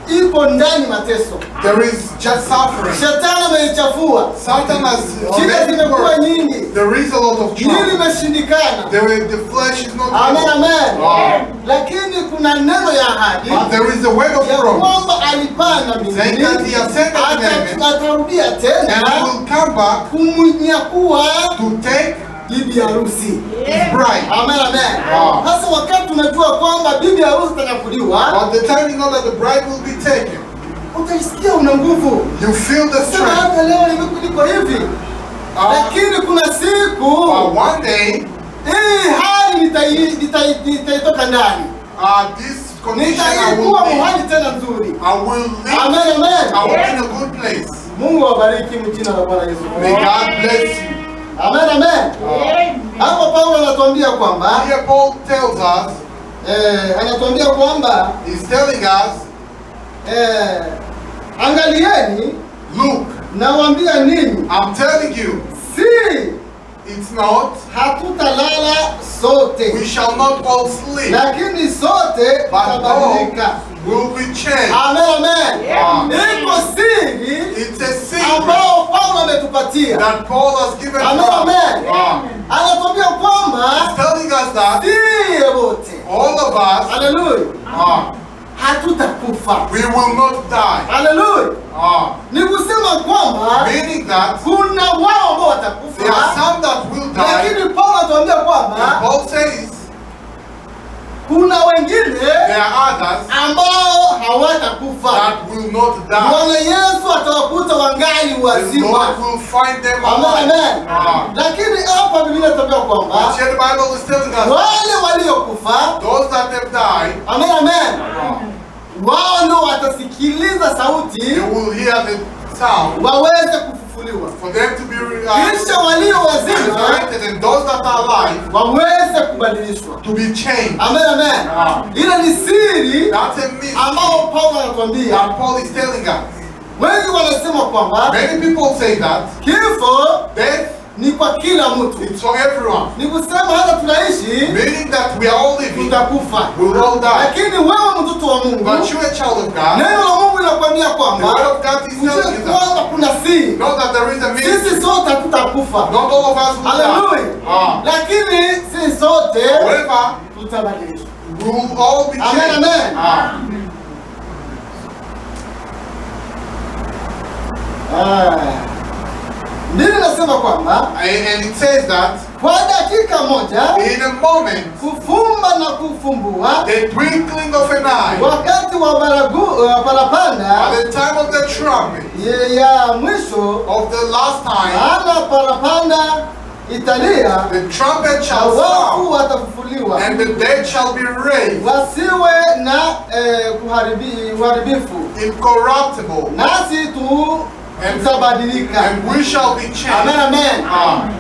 iko ndani mateso.
there is just suffering.
Shetani ameichafua,
Satan has
shida
made it
zimekuwa
work.
nyingi,
There is a lot of
nini
trouble.
imeshindikana.
The flesh is not
Amen,
able.
amen. Lakini kuna neno ya ahadi
But there is a word of
ya
promise
kwamba alipanda
saying
mbinguni,
that he ascended to heaven
atarudia
and he
tena
will come back
kumnyakuwa
to take
bibi harusi.
his bride.
Amen, amen. Sasa wakati tunajua kwamba bibi harusi atanyakuliwa,
But the time you know that the bride will be taken,
utaisikia una nguvu.
you feel the
Sema
strength.
hata leo niko hivi, lakini kuna siku
But one day,
hii hali nitaitoka ndani.
this condition I will
nitaikuwa
be.
mahali tena nzuri.
I will live.
Amen, amen.
I will be in a good place.
Mungu awabariki mjina la Bwana Yesu.
May God bless you.
Amen, amen. Hapo Paulo anatuambia kwamba
Here Paul tells us,
anatuambia kwamba
he's telling us,
angalieni,
look,
nawaambia ninyi,
I'm telling you,
si
it's not,
hatutalala sote,
we shall not all sleep,
lakini sote
but
tutabadilika.
all will be changed.
Amen, amen. Iko siri
It's a secret
ambao Paulo ametupatia.
that Paul has given
Amen,
us.
amen. Anatuambia kwamba
He's telling us that
sie wote,
all of us
haleluya, hatutakufa.
we will not die.
Haleluya. Ni kusema kwamba
Meaning that
kuna wao ambao
there are
watakufa,
some that will die.
lakini Paulo anatuambia kwamba
Paul says
kuna wengine
there are others
ambao hawatakufa.
that will not die.
Bwana Yesu atawakuta wangali
The
wazima.
Lord will find them
Amen,
alive.
amen. Lakini hapa Biblia inatuambia kwamba
But here the Bible is telling us
wale waliokufa,
those that have died,
amen, amen, wao ndio watasikiliza sauti
they will hear the sound
waweze kufufuliwa,
for them to be
kisha walio wazima
resurrected, and those that are alive
waweze kubadilishwa.
to be changed.
Amen, amen. Ile ni siri
That's a mystery
ambao Paulo anatuambia.
that Paul is telling us.
Wengi wanasema kwamba
Many people say that
kifo
death
ni kwa kila mtu,
is for everyone,
ni kusema hata tunaishi
meaning that we are all living,
tutakufa,
we'll all die.
lakini wewe mtoto wa Mungu,
But you, a child of God,
neno la Mungu linakwambia
the
kwamba
word of God is
ujue
telling you that.
kwamba kuna siri,
Know that there is a mystery.
sisi sote hatutakufa.
Not all of us will die.
Haleluya. Lakini sisi sote
However,
tutabadilishwa.
we will all be
Amen,
changed.
amen. Ndivyo nasema kwamba
And it says that
kwa dakika moja
in a moment,
kufumba na kufumbua,
the twinkling of an eye,
wakati wa parapanda
at the time of the trumpet
ya mwisho,
of the last time,
maana parapanda italia,
the trumpet
na
shall
wafu
sound,
watafufuliwa,
and the dead shall be raised,
wasiwe na uharibifu,
incorruptible,
nasi tutabadilika.
and we shall be
Amen,
changed.
amen.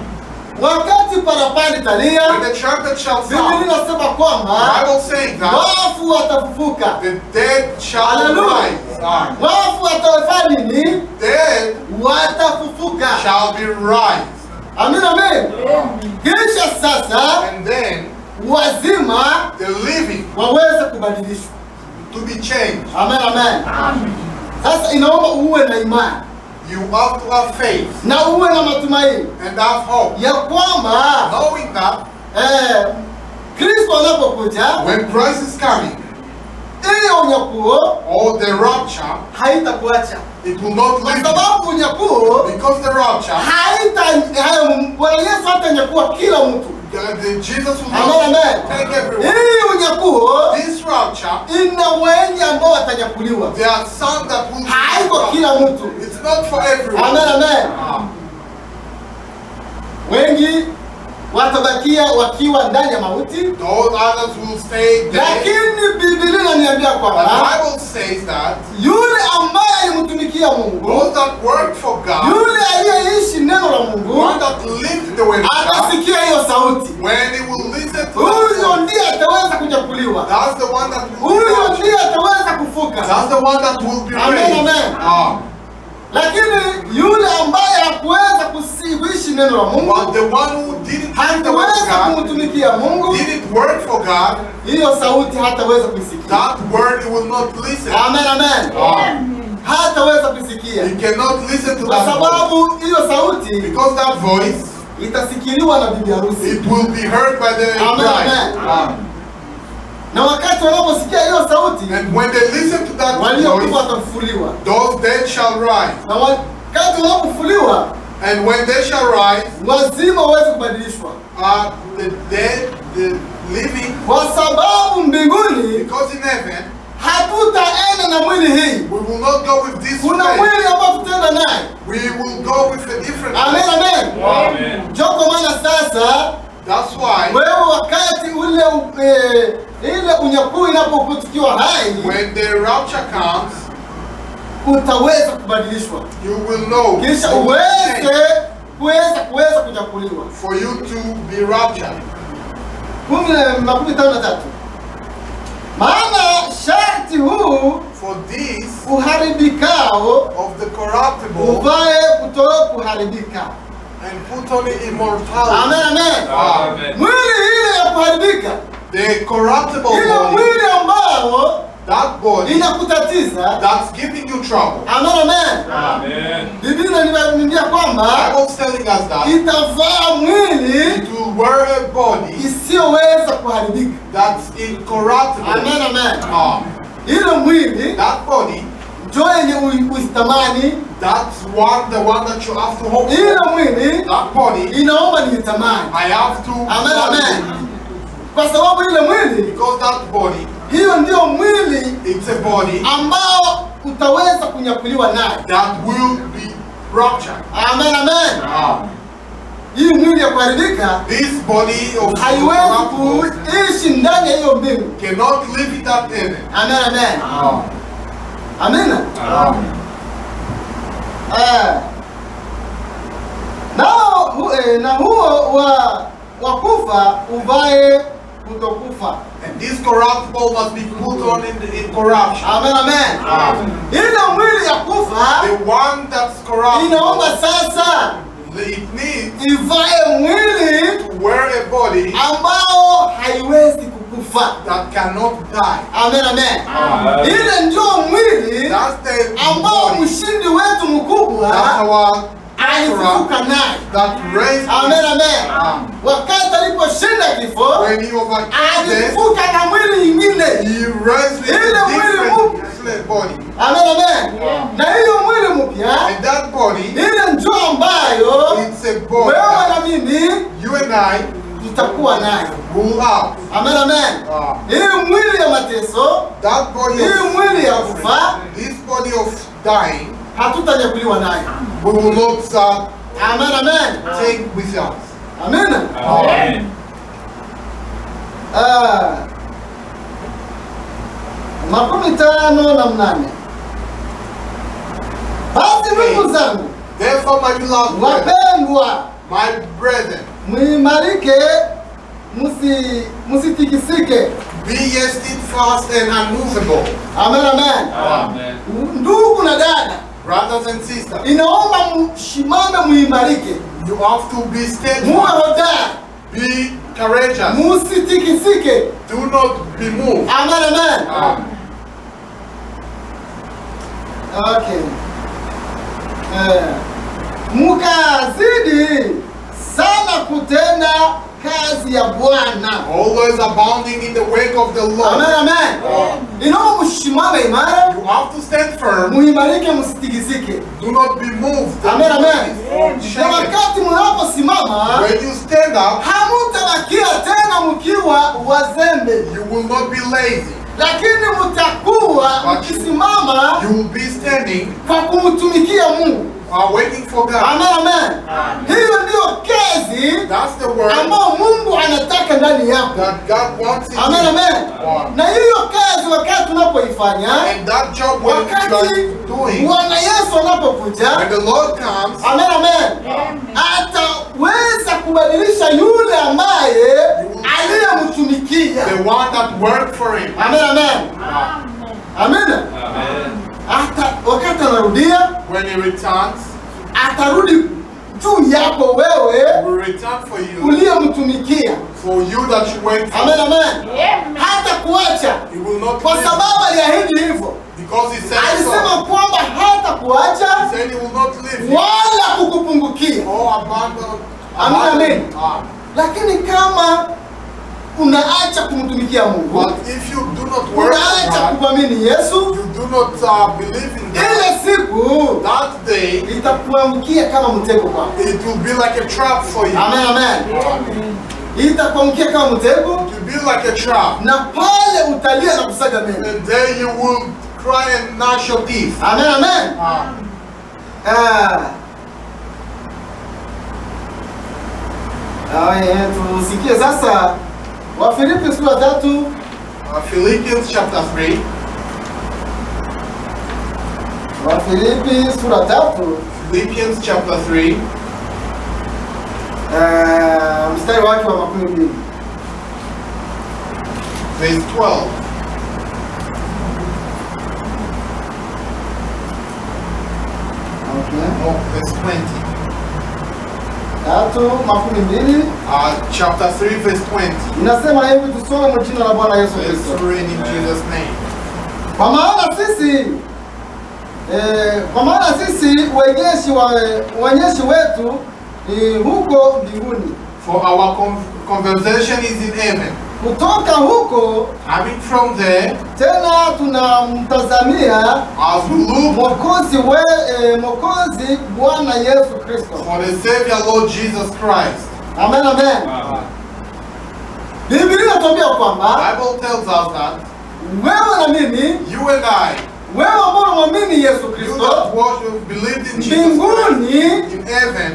Wakati parapanda italia,
When the trumpet shall
Biblia
sound,
inasema
the
kwamba
Bible saying that
wafu watafufuka.
the dead shall
Hallelujah.
rise.
Wafu watafanya nini?
Dead
Watafufuka.
shall be raised.
Amen, amen. Kisha sasa
And then
wazima
the living
waweze kubadilishwa.
to be changed.
Amen, amen. Sasa inaomba uwe na imani
You have to have faith
na uwe na matumaini
and have hope,
ya kwamba
knowing that
Kristo anapokuja,
when Christ is coming,
ile unyakuo
or the rapture,
haitakuacha,
it will not
kwa
leave you.
sababu unyakuo
Because the rapture,
Bwana Yesu hatanyakua kila mtu.
Jesus will
Amen,
not
amen.
take everyone.
Hii unyakuo
This rapture,
ina wengi ambao watanyakuliwa,
there are some that will
haiko
be.
kila mtu.
It's not for everyone.
Amen, amen. Wengi watabakia wakiwa ndani ya mauti,
Those others will stay dead.
lakini Biblia inaniambia
The
kwamba
Bible says that
yule ambaye alimtumikia Mungu,
those that work for God,
yule aliyeishi neno la Mungu,
one that lived the way of God,
atasikia hiyo sauti.
when he will listen to
Huyo
that,
ndiye ataweza kunyakuliwa,
that's the one that will be
huyo
raptured.
ndiye ataweza kufuka.
That's the one that will be
Amen,
raised.
amen. Lakini yule ambaye hakuweza kuishi neno la Mungu,
But the one who didn't do the word of
hakuweza
God,
kumtumikia Mungu,
didn't work for God,
hiyo sauti hataweza kuisikia.
that word he will not listen.
Amen, amen. Hataweza kuisikia
He cannot listen to
kwa
that voice.
sababu hiyo sauti
Because that voice,
itasikiliwa na bibi harusi,
it will be heard by the
Amen,
bride.
amen. na wakati wanaposikia hiyo sauti,
And when they listen to that
waliokufa
voice,
watafufuliwa,
those dead shall rise.
na wakati wanapofufuliwa,
And when they shall rise,
wazima waweze kubadilishwa,
the dead, the living,
kwa sababu mbinguni
because in heaven,
hatutaenda na mwili hii.
we will not go with this
Kuna
flesh.
mwili ambao tutaenda naye.
We will go with a different
Amen,
flesh.
amen.
Amen.
Ndio kwa maana sasa
That's why
wewe wakati ule ile unyakuo inapokuwa hai,
when the rapture comes,
utaweza kubadilishwa,
you will know
kisha
you will change
uweze kunyakuliwa.
for you to be raptured.
13. Maana sharti huu
For this
uharibikao
of the corruptible
uvae kutoka kuharibika.
and put on immortality.
Amen, amen.
Amen.
Mwili ile ya kuharibika,
The corruptible
ile
body,
mwili ambao
that body
inakutatiza.
that's giving you trouble.
Amen, amen.
Amen.
Biblia inaniambia kwamba
Bible's telling us that
itavaa mwili
it will wear a body
isiyoweza kuharibika.
that's incorruptible.
Amen, amen. Ile mwili
That body,
ndio yenye uitamani.
that's the one that you have to hope for.
Ile mwili
That body,
inaomba niitamani.
I have to.
Amen, amen. Kwa sababu ile mwili,
Because that body,
hiyo ndio mwili
it's a body
ambao utaweza kunyakuliwa naye.
that will be raptured.
Amen, amen. Hii mwili ya kuharibika
This body of
haiwezi
corruptible
kuishi ndani ya hiyo mbingu.
cannot live in that heaven.
Amen, amen. Amina. Na huo wa kufa uvae kutokufa.
And this corruptible must be put on in corruption.
Amen, amen. Ile mwili ya kufa
The one that's
inaomba
corruptible,
sasa
it needs
ivae mwili
to wear a body
ambao haiwezi kukufa.
that cannot die.
Amen, amen. Ile ndio mwili
That's the
ambao
body.
mshindi wetu mkubwa
That's our
alifufuka naye.
that raised
Amen, amen. Wakati aliposhinda kifo,
when he overcame death,
alifufuka na mwili ingine.
he raised with
Ile
a
mwili
different body.
Amen, amen. Na hiyo mwili mpya,
And that body,
ile ndio ambayo
it's a body
wewe na
that
mimi
you and I
tutakuwa nayo.
will have.
Amen, amen. Hii mwili ya mateso,
That body
hii mwili ya kufa,
this body of dying,
hatutanyakuliwa nayo.
we will not
Amen, amen.
take with us.
Amen.
Amen.
Makumi tano na mnane. Basi ndugu zangu
Therefore, my beloved brethren,
wapendwa,
my brethren,
muimarike, musitikisike.
be ye steadfast and unmovable.
Amen, amen.
Amen.
Ndugu na dada,
Brothers and sisters,
inaomba mshimame, muimarike,
you have to be
muwe
steadfast,
hodari,
be courageous,
musitikisike.
do not be moved.
Amen, amen. Okay. Mukazidi sana kutenda kazi ya Bwana.
Always abounding in the work of the Lord.
Amen, amen. Inaomba mshimame imara,
You have to stand firm.
muimarike, msitikisike.
Do not be moved.
Amen, amen.
Or
Na
shaken.
wakati mnaposimama,
When you stand up,
hamutabakia tena mkiwa wazembe,
you will not be lazy.
lakini mtakuwa mkisimama
You will be standing,
kwa kumtumikia Mungu.
waiting for God.
Amen, amen. Hiyo ndio kazi
That's the word
ambao Mungu anataka ndani yako.
that God wants in
Amen,
you.
amen. Na hiyo kazi wakati tunapoifanya,
And that job when you
wakati
are doing,
Bwana Yesu anapokuja,
when the Lord comes,
amen, amen, ataweza kubadilisha yule ambaye aliyemtumikia.
the one that worked for him,
Amen, amen. Amen.
Amen.
Hata wakati anarudia,
when he returns,
atarudi juu yako wewe
he will return for you,
uliyemtumikia.
for you that you went for.
Amen, amen. Hata kuacha,
He will not
kwa
leave,
sababu aliahidi hivyo.
because he said so.
Alisema kwamba hata kuacha
He said he will not leave you
wala kukupungukia.
or abandon.
Amen, amen.
Ah.
Lakini kama unaacha kumtumikia Mungu,
But if you do not work
unaacha
for God,
kumwamini Yesu,
you do not believe in God,
ile siku
that day
itakuangukia kama mtego kwako.
it will be like a trap for you.
Amen, amen. Itakuangukia kama mtego,
It will be like a trap.
na pale utalia na kusaga meno.
And there you will cry and gnash your teeth.
Amen, amen. Tusikie sasa Wafilipi sura 3.
Philippians chapter 3.
Wafilipi sura 3.
Philippians chapter 3.
Mstari wake wa 12.
Verse 12.
Okay.
Oh, verse 20.
3:12.
Chapter 3, verse 20.
Inasema hivi, tusome kwa jina la Bwana Yesu
Let's
Kristo.
read in Jesus' name.
Kwa maana sisi wenyeshi wetu huko mbinguni.
For our conversation is in heaven.
Kutoka huko
Coming from there,
tena tunamtazamia
as we look
Mwokozi Bwana Yesu Kristo.
for the Savior Lord Jesus Christ.
Amen, amen. Biblia inatuambia kwamba
Bible tells us that
wewe na mimi,
you and I,
wewe ambao unamwamini Yesu
you
Kristo,
that worship, believed in Jesus Christ,
mbinguni
in heaven,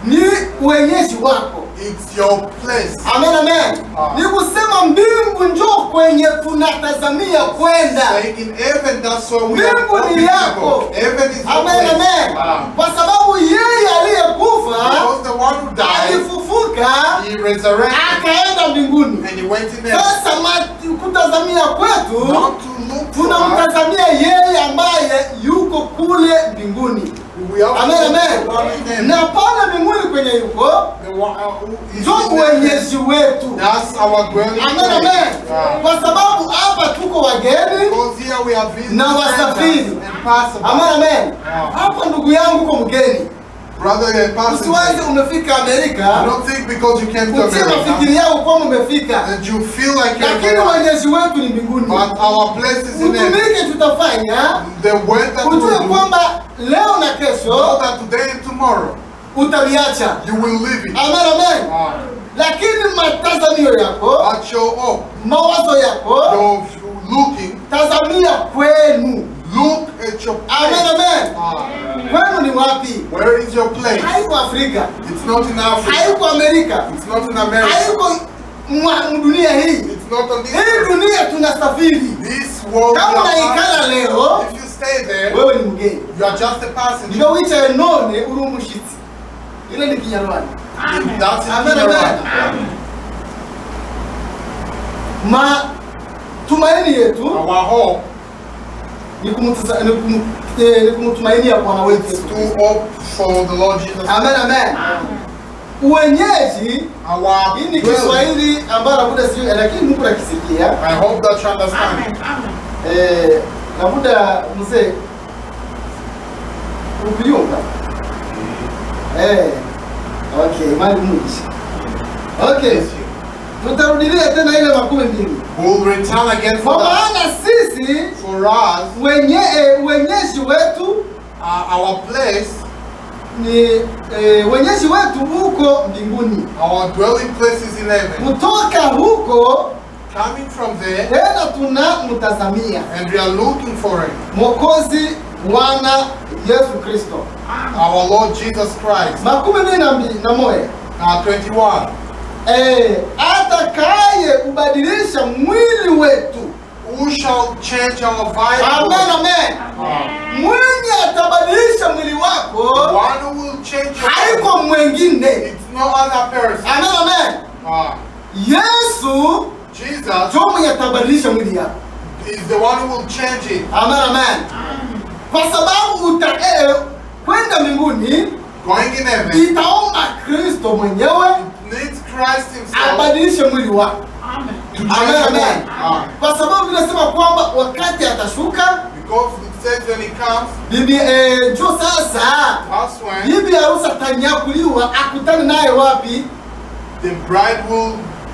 ni wenyeji wako.
it's your place.
Amen, amen. Ni kusema mbingu njoo kwenye tunatazamia kwenda.
Like in heaven, that's where we are
Mbingu ni
hoping to
yako.
go. Heaven is your
Amen,
place.
amen. Kwa sababu yeye aliyekufa
Because the one who died,
alifufuka
he resurrected
akaenda mbinguni.
and he went in heaven.
Sasa kutazamia kwetu
Not to look for us,
tunamtazamia yeye ambaye yuko kule mbinguni.
we have
Amen,
to
amen.
look for him.
Na pale mbinguni kwenye yuko
The one who is
ndio
in heaven,
wenyeji wetu.
that's our dwelling
Amen,
place.
amen.
Yeah.
Kwa sababu hapa tuko wageni
Because here we are visiting
na wasafiri.
and passing.
Amen, amen.
Yeah.
Hapa ndugu yangu uko mgeni.
Brother, you're passing.
Usiwaze umefika
I
Amerika,
don't think because you came to
utie
America
mafikiri yao kwamba umefika.
that you feel like you're
Lakini
there.
wenyeji wetu ni mbinguni.
But our place is in heaven.
Utumike tutafanya,
The work that we
ujue
do,
kwamba leo na
know
kesho
that today and tomorrow
utaliacha.
you will live it.
Amen, amen. Lakini matazamio yako,
At your hope,
mawazo yako,
you're looking,
tazamia kwenu.
look at your
Amen,
place.
amen. Kwenu ni wapi?
Where is your place?
Haiko Afrika,
It's not in Africa.
haiko Amerika,
It's not in America.
haiko dunia hii.
It's not on this
Hii
earth.
dunia tunasafiri.
This world
Kama
we are
unaikala
passing.
leo,
If you stay there,
wewe ni mgeni.
you are just a passenger.
Ndio wicha none uri umushitsi. Ile ni Kinyarwanda.
That's
Amen,
in
amen. Tumaini yetu
Our hope
ni kumtumainia Bwana wetu
is
Yesu
to
Kristo.
hope for the Lord Jesus.
Amen, amen. Uwenyeji,
Our
hii ni
dwelling.
Kiswahili ambayo labda sijui, lakini Mungu nakisikia.
I hope that you understand.
Labda mzee ukiyumba. Okay, mali mungi. Okay. Tutarudilia tena ile 12.
We'll return again for
Kwa
that.
maana sisi
For us,
wenyeji wetu
our place,
ni wenyeji wetu huko mbinguni.
our dwelling place is in heaven.
Kutoka huko
Coming from there,
tena tunamtazamia
and we are looking for him,
Mwokozi Bwana Yesu Kristo.
our Lord Jesus Christ.
21.
21.
Atakaye kubadilisha mwili wetu.
Who shall change our body?
Amen, amen. Mwenye atabadilisha mwili wako
One who will change your body.
haiko mwengine.
It's no other person.
Amen, amen. Yesu
Jesus
ndio mwenye atabadilisha mwili yako.
is the one who will change it.
Amen, amen. Kwa sababu kwenda mbinguni
Going in heaven,
itaomba Kristo mwenyewe
needs Christ himself
abadilishe mwili wako.
to change
Amen,
your
amen.
body.
Kwa sababu inasema kwamba wakati atashuka
Because it says when he comes,
bibi njoo sasa
that's when
bibi harusi atanyakuliwa, akutane naye wapi?
the bride will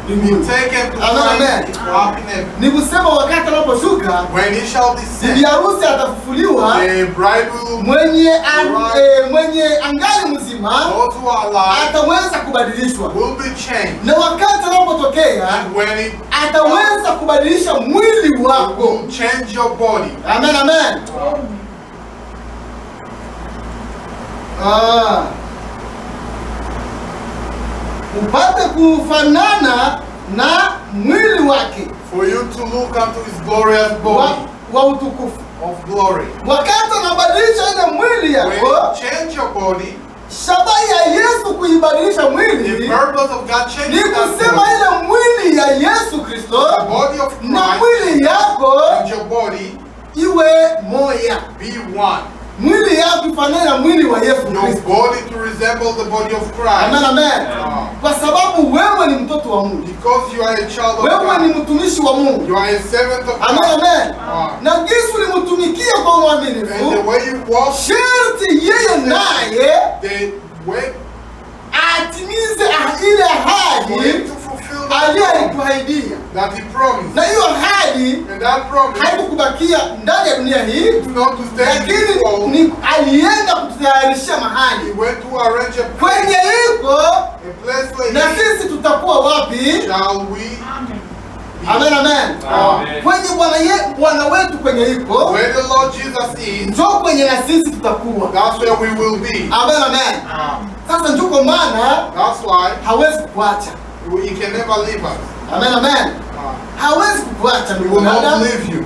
be taken to
Amen,
find
amen.
it up in heaven.
Ni kusema wakati anaposhuka
When he shall
bibi
descend,
harusi atafufuliwa,
the bride will,
mwenye angali mzima
those who are alive,
ataweza kubadilishwa,
will be changed.
na wakati anapotokea
And when it
ataweza kubadilisha mwili wako.
will change your body.
Amen, amen. upate kufanana na mwili wake
For you to look unto his glorious body
wa utukufu.
of glory.
Wakati unabadilisha ile mwili
When
yako,
you change your body,
shabaha ya Yesu kuibadilisha
the
mwili
purpose of God
ni
changing that
kusema
body,
ile mwili ya Yesu Kristo
the body of
na
Christ
mwili yako
and your body
iwe moja.
be one.
Mwili yako ifanane na mwili wa Yesu
Your
Kristo.
body to resemble the body of
Amen,
Christ.
amen. Kwa sababu wewe ni mtoto wa Mungu.
Because you are a child of
Wewe ni
God.
mtumishi wa Mungu.
You are a servant of
Amen,
God.
amen. Na jinsi ulimtumikia kwa
And the
uaminifu,
way you walk,
sharti yeye naye
the way
atimize ile
for
ahadi
him to fulfill that promise
aliyokuahidia.
that he promised.
Na hiyo ahadi
And that promise
haikukubakia ndani ya dunia hii,
is not to stay in this
lakini
world.
ni alienda kutayarishia
He
mahali
went to arrange a
kwenye iko,
place where
na
he
sisi tutakuwa wapi?
shall we be.
Amen, amen.
Amen.
Kwenye Bwana wetu kwenye iko,
Where the Lord Jesus is,
njoo kwenye na sisi tutakuwa.
that's where we will be.
Amen, amen. Sasa njoo kwa maana
That's why
hawezi kukuacha.
he can never leave us.
Amen, amen. Hawezi kukuacha
He
ndugu
will not
dada.
leave you.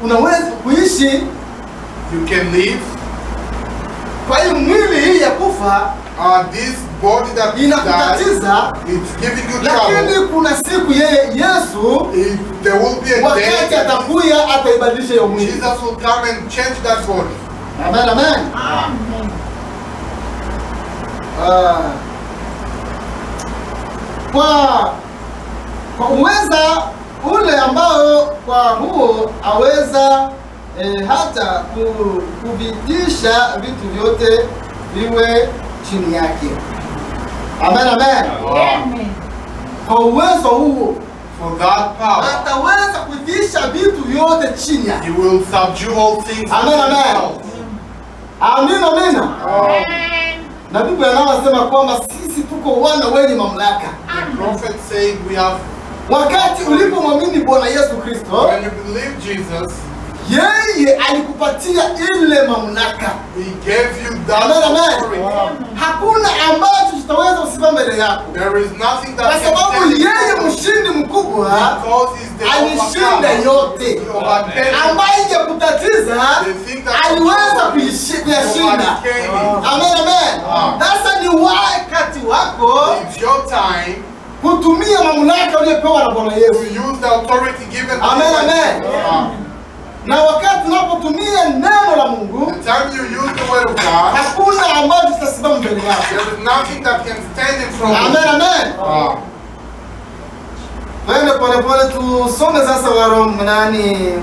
Unaweza kuishi
You can live.
kwa hii mwili hii ya kufa
This body that died,
inakutatiza,
it's giving you trouble.
lakini kuna siku yeye Yesu
There will be a
wakati
day
atakuya ataibadilisha hiyo mwili.
Jesus will come and change that body.
Amen, amen. Kwa uweza ule ambao kwa huo aweza hata kuvitisha vitu vyote viwe chini yake. Amen, amen. Kwa uwezo huo
For that power,
ataweza kuvitisha vitu vyote chini yake.
he will subdue all things
Amen,
to
amen.
himself.
Amina, amina. Na Biblia inasema kwamba sisi tuko wana wenye mamlaka.
The prophet said we have,
Wakati ulipomwamini Bwana Yesu Kristo,
when you believe Jesus,
yeye alikupatia ile mamlaka.
he gave you that
Amen, amen.
authority.
Hakuna ambacho kitaweza kusimama mbele yako,
There is nothing that
kwa
can
sababu
stand in
yeye
front of you.
mshindi mkubwa
Because he's the
alishinda
overcomer.
yote,
He overcame
ambaye ingekutatiza aliweza kuyashinda. Amen, amen. Sasa ni wakati wako
It's your time
kutumia mamlaka uliyopewa na Bwana
to
Yesu.
use the authority given to
Amen,
you.
amen. Na wakati unapotumia neno la Mungu,
The time you use the word of God,
hakuna ambacho kitasimama mbele yako.
there is nothing that can stand in front of
Amen,
you.
amen. Twende polepole tusome sasa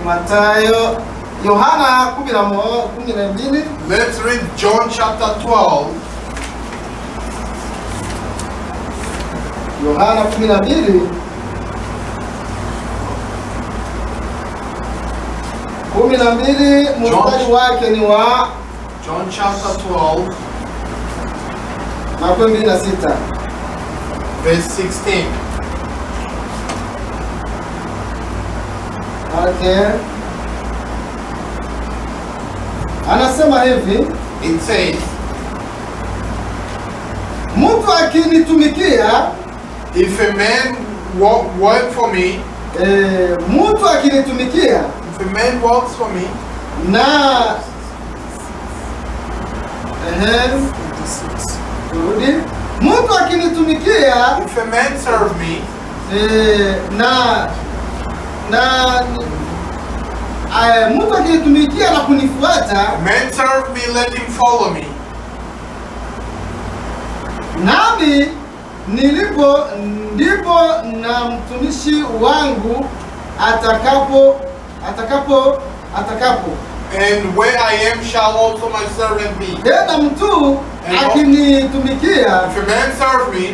Mathayo, Yohana 12.
Let's read John chapter 12.
Yohana 12. 12 mstari wake ni wa
John chapter 12,
26.
verse 16.
Okay. Anasema hivi,
It says,
mtu akinitumikia,
if a man work for me,
mtu akinitumikia
if a man works for me,
na turudi, mtu akinitumikia
if a man serve me,
mtu akinitumikia na kunifuata,
a man serve me, let him follow me.
nami ndipo na mtumishi wangu atakapo.
And where I am shall also my servant be.
Tena mtu akinitumikia,
If a man serve me,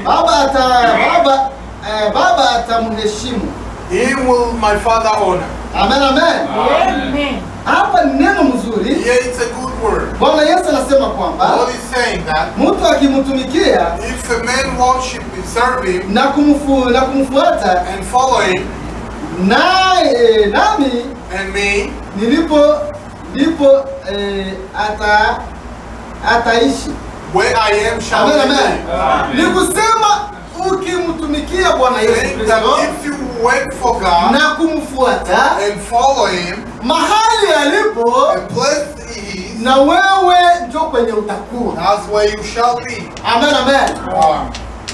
Baba atamheshimu.
he will my Father honor.
Amen, amen.
Amen.
Hapa ni neno mzuri.
Yeah, it's a good word.
Bwana Yesu anasema kwamba
God is saying that
mtu akimtumikia
if a man worship me, serve him,
na kumfuata,
and follow him,
nami
and me,
ndipo ataishi.
where I am shall
Amen,
he
amen.
live.
Ni kusema ukimtumikia Bwana Yesu
Saying that
Kristo
if you wait for God
na kumfuata
and follow Him,
mahali alipo,
and place He is,
na wewe ndio kwenye utakuwa.
that's where you shall be.
Amen, amen.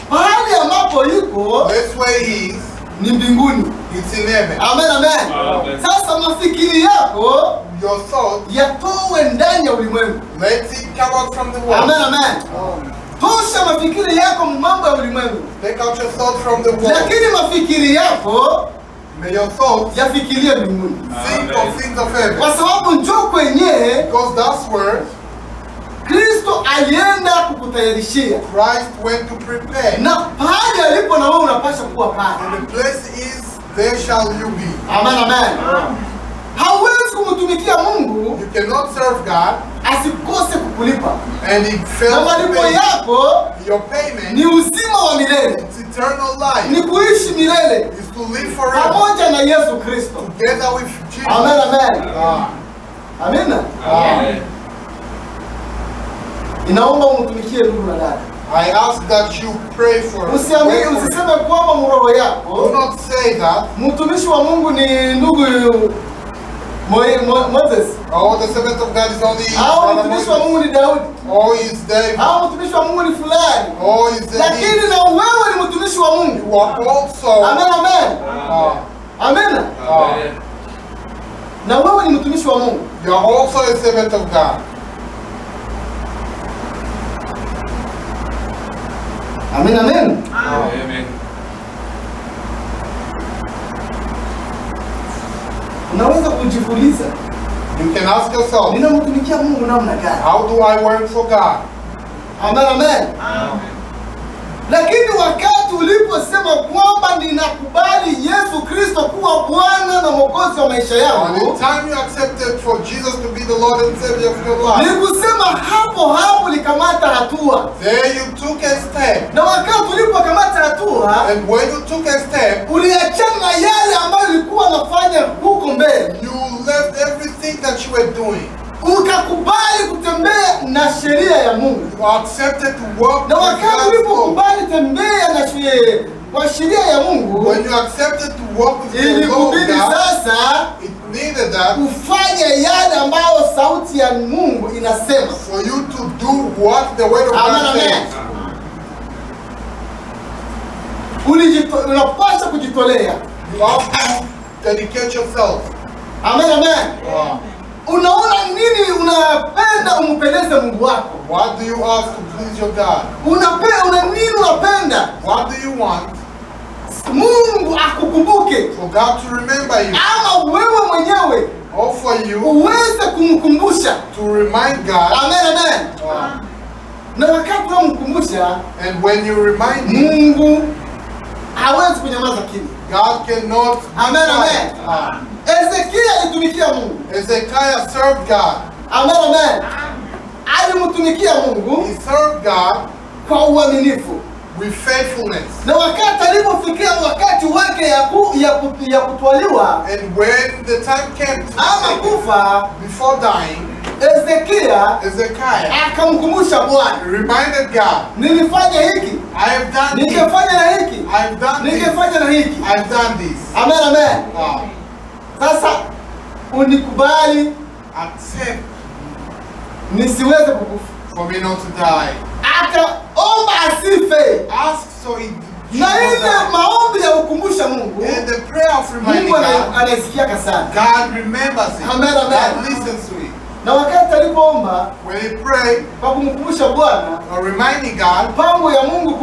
Mahali ambapo yuko
That's where He is.
ni mbinguni.
It's in heaven.
Amen, amen.
Amen.
Sasa mafikiri yako
Your thought,
yatowe ndani ya ulimwengu.
let it come out from the world.
Amen, amen. Tosha mafikiri yako mambo ya ulimwengu,
Take out your thoughts from the world.
lakini mafikiri yako
May your thoughts
yafikirie mbinguni,
think of things of heaven.
kwa sababu njoo kwenye
Because that's where
Kristo alienda kukutayarishia,
Christ went to prepare.
na pahali alipo na wewe unapaswa kuwa pale.
And the place is, there shall you be.
Amen, amen. Hauwezi kumtumikia Mungu
You cannot serve God
asikose kukulipa,
and He
na
fails to
malipo
pay.
yako
Your payment
ni uzima wa milele,
is eternal
ni
life.
kuishi milele
Is to live forever
pamoja na Yesu Kristo.
together with Jesus.
Amen, amen.
Ah.
Amina.
Amen.
Inaomba umtumikie ndugu na dada.
I ask that you pray for
Usiamini,
us.
usiseme kwamba mroho
Do
yako
not say that.
mtumishi wa Mungu ni ndugu Moses,
Oh, the servant of God is only
au
Brother
mtumishi wa
Moses.
Mungu ni Daudi,
Oh, is David.
au mtumishi wa Mungu ni fulani,
Oh, is David.
lakini na wewe ni mtumishi wa Mungu.
You are also.
Amen, amen.
Ah.
Amina.
Amen.
Na wewe ni mtumishi wa Mungu.
You are also a servant of God.
Amen, amen.
Amen.
Unaweza kujiuliza,
You can ask yourself,
ninamtumikia Mungu namna gani?
how do I work for God?
Amen, amen. Lakini wakati uliposema kwamba ninakubali Yesu Kristo kuwa Bwana na Mwokozi wa maisha
And
yangu,
the time you accepted for Jesus to be the Lord and Savior of your
ni
life,
kusema hapo hapo likamata hatua.
there you took a step.
Na wakati ulipokamata hatua,
And when you took a step,
uliachana na yale ambayo ulikuwa unafanya huko mbele,
you left everything that you were doing.
ukakubali kutembea na sheria ya Mungu.
You accepted to walk
Na
with
wakati
God's law.
ulipokubali tembea na kwa sheria ya Mungu,
When you accepted to walk with the law of
ilikubidi
God,
sasa
it needed that
ufanye yale ambayo sauti ya Mungu inasema.
for you to do what the word of
Amen,
God
amen.
says.
Unapaswa kujitolea.
You have to dedicate yourself.
Amen, amen. Unaona nini unapenda umpendeze Mungu wako?
What do you ask to please your God?
Una nini unapenda
What do you want
Mungu akukumbuke,
for God to remember you?
ama wewe mwenyewe
Or for you
uweze kumkumbusha?
to remind God?
Amen, amen. Na wakati unamkumbusha
And when you remind Him,
Mungu, hawezi kunyamaza kimya.
God cannot be
Amen,
quiet.
amen. Ezekia alitumikia Mungu.
Hezekiah served God.
Amen, amen. Alimtumikia Mungu
He served God
kwa uaminifu.
with faithfulness.
Na wakati alipofikia wakati wake ya kutwaliwa
And when the time came to
ama
take him,
kufa,
before dying,
Ezekia
Hezekiah
akamkumbusha Bwana,
reminded God,
nilifanya hiki,
I have done this.
nikafanya na hiki,
I've done this.
nikafanya na hiki.
I've done this.
Amen, amen. Sasa unikubali
Accept
nisiweze kukufa.
for me not to die.
Akaomba asife.
Ask so he
Na ile maombi ya kukumbusha Mungu,
and the prayer of reminding
Mungu
God,
anaisikiaka sana.
God remembers it.
Amen, amen.
God listens to it.
Na wakati alipoomba
When he prayed
kwa kumkumbusha Bwana
or reminding God
mpango ya Mungu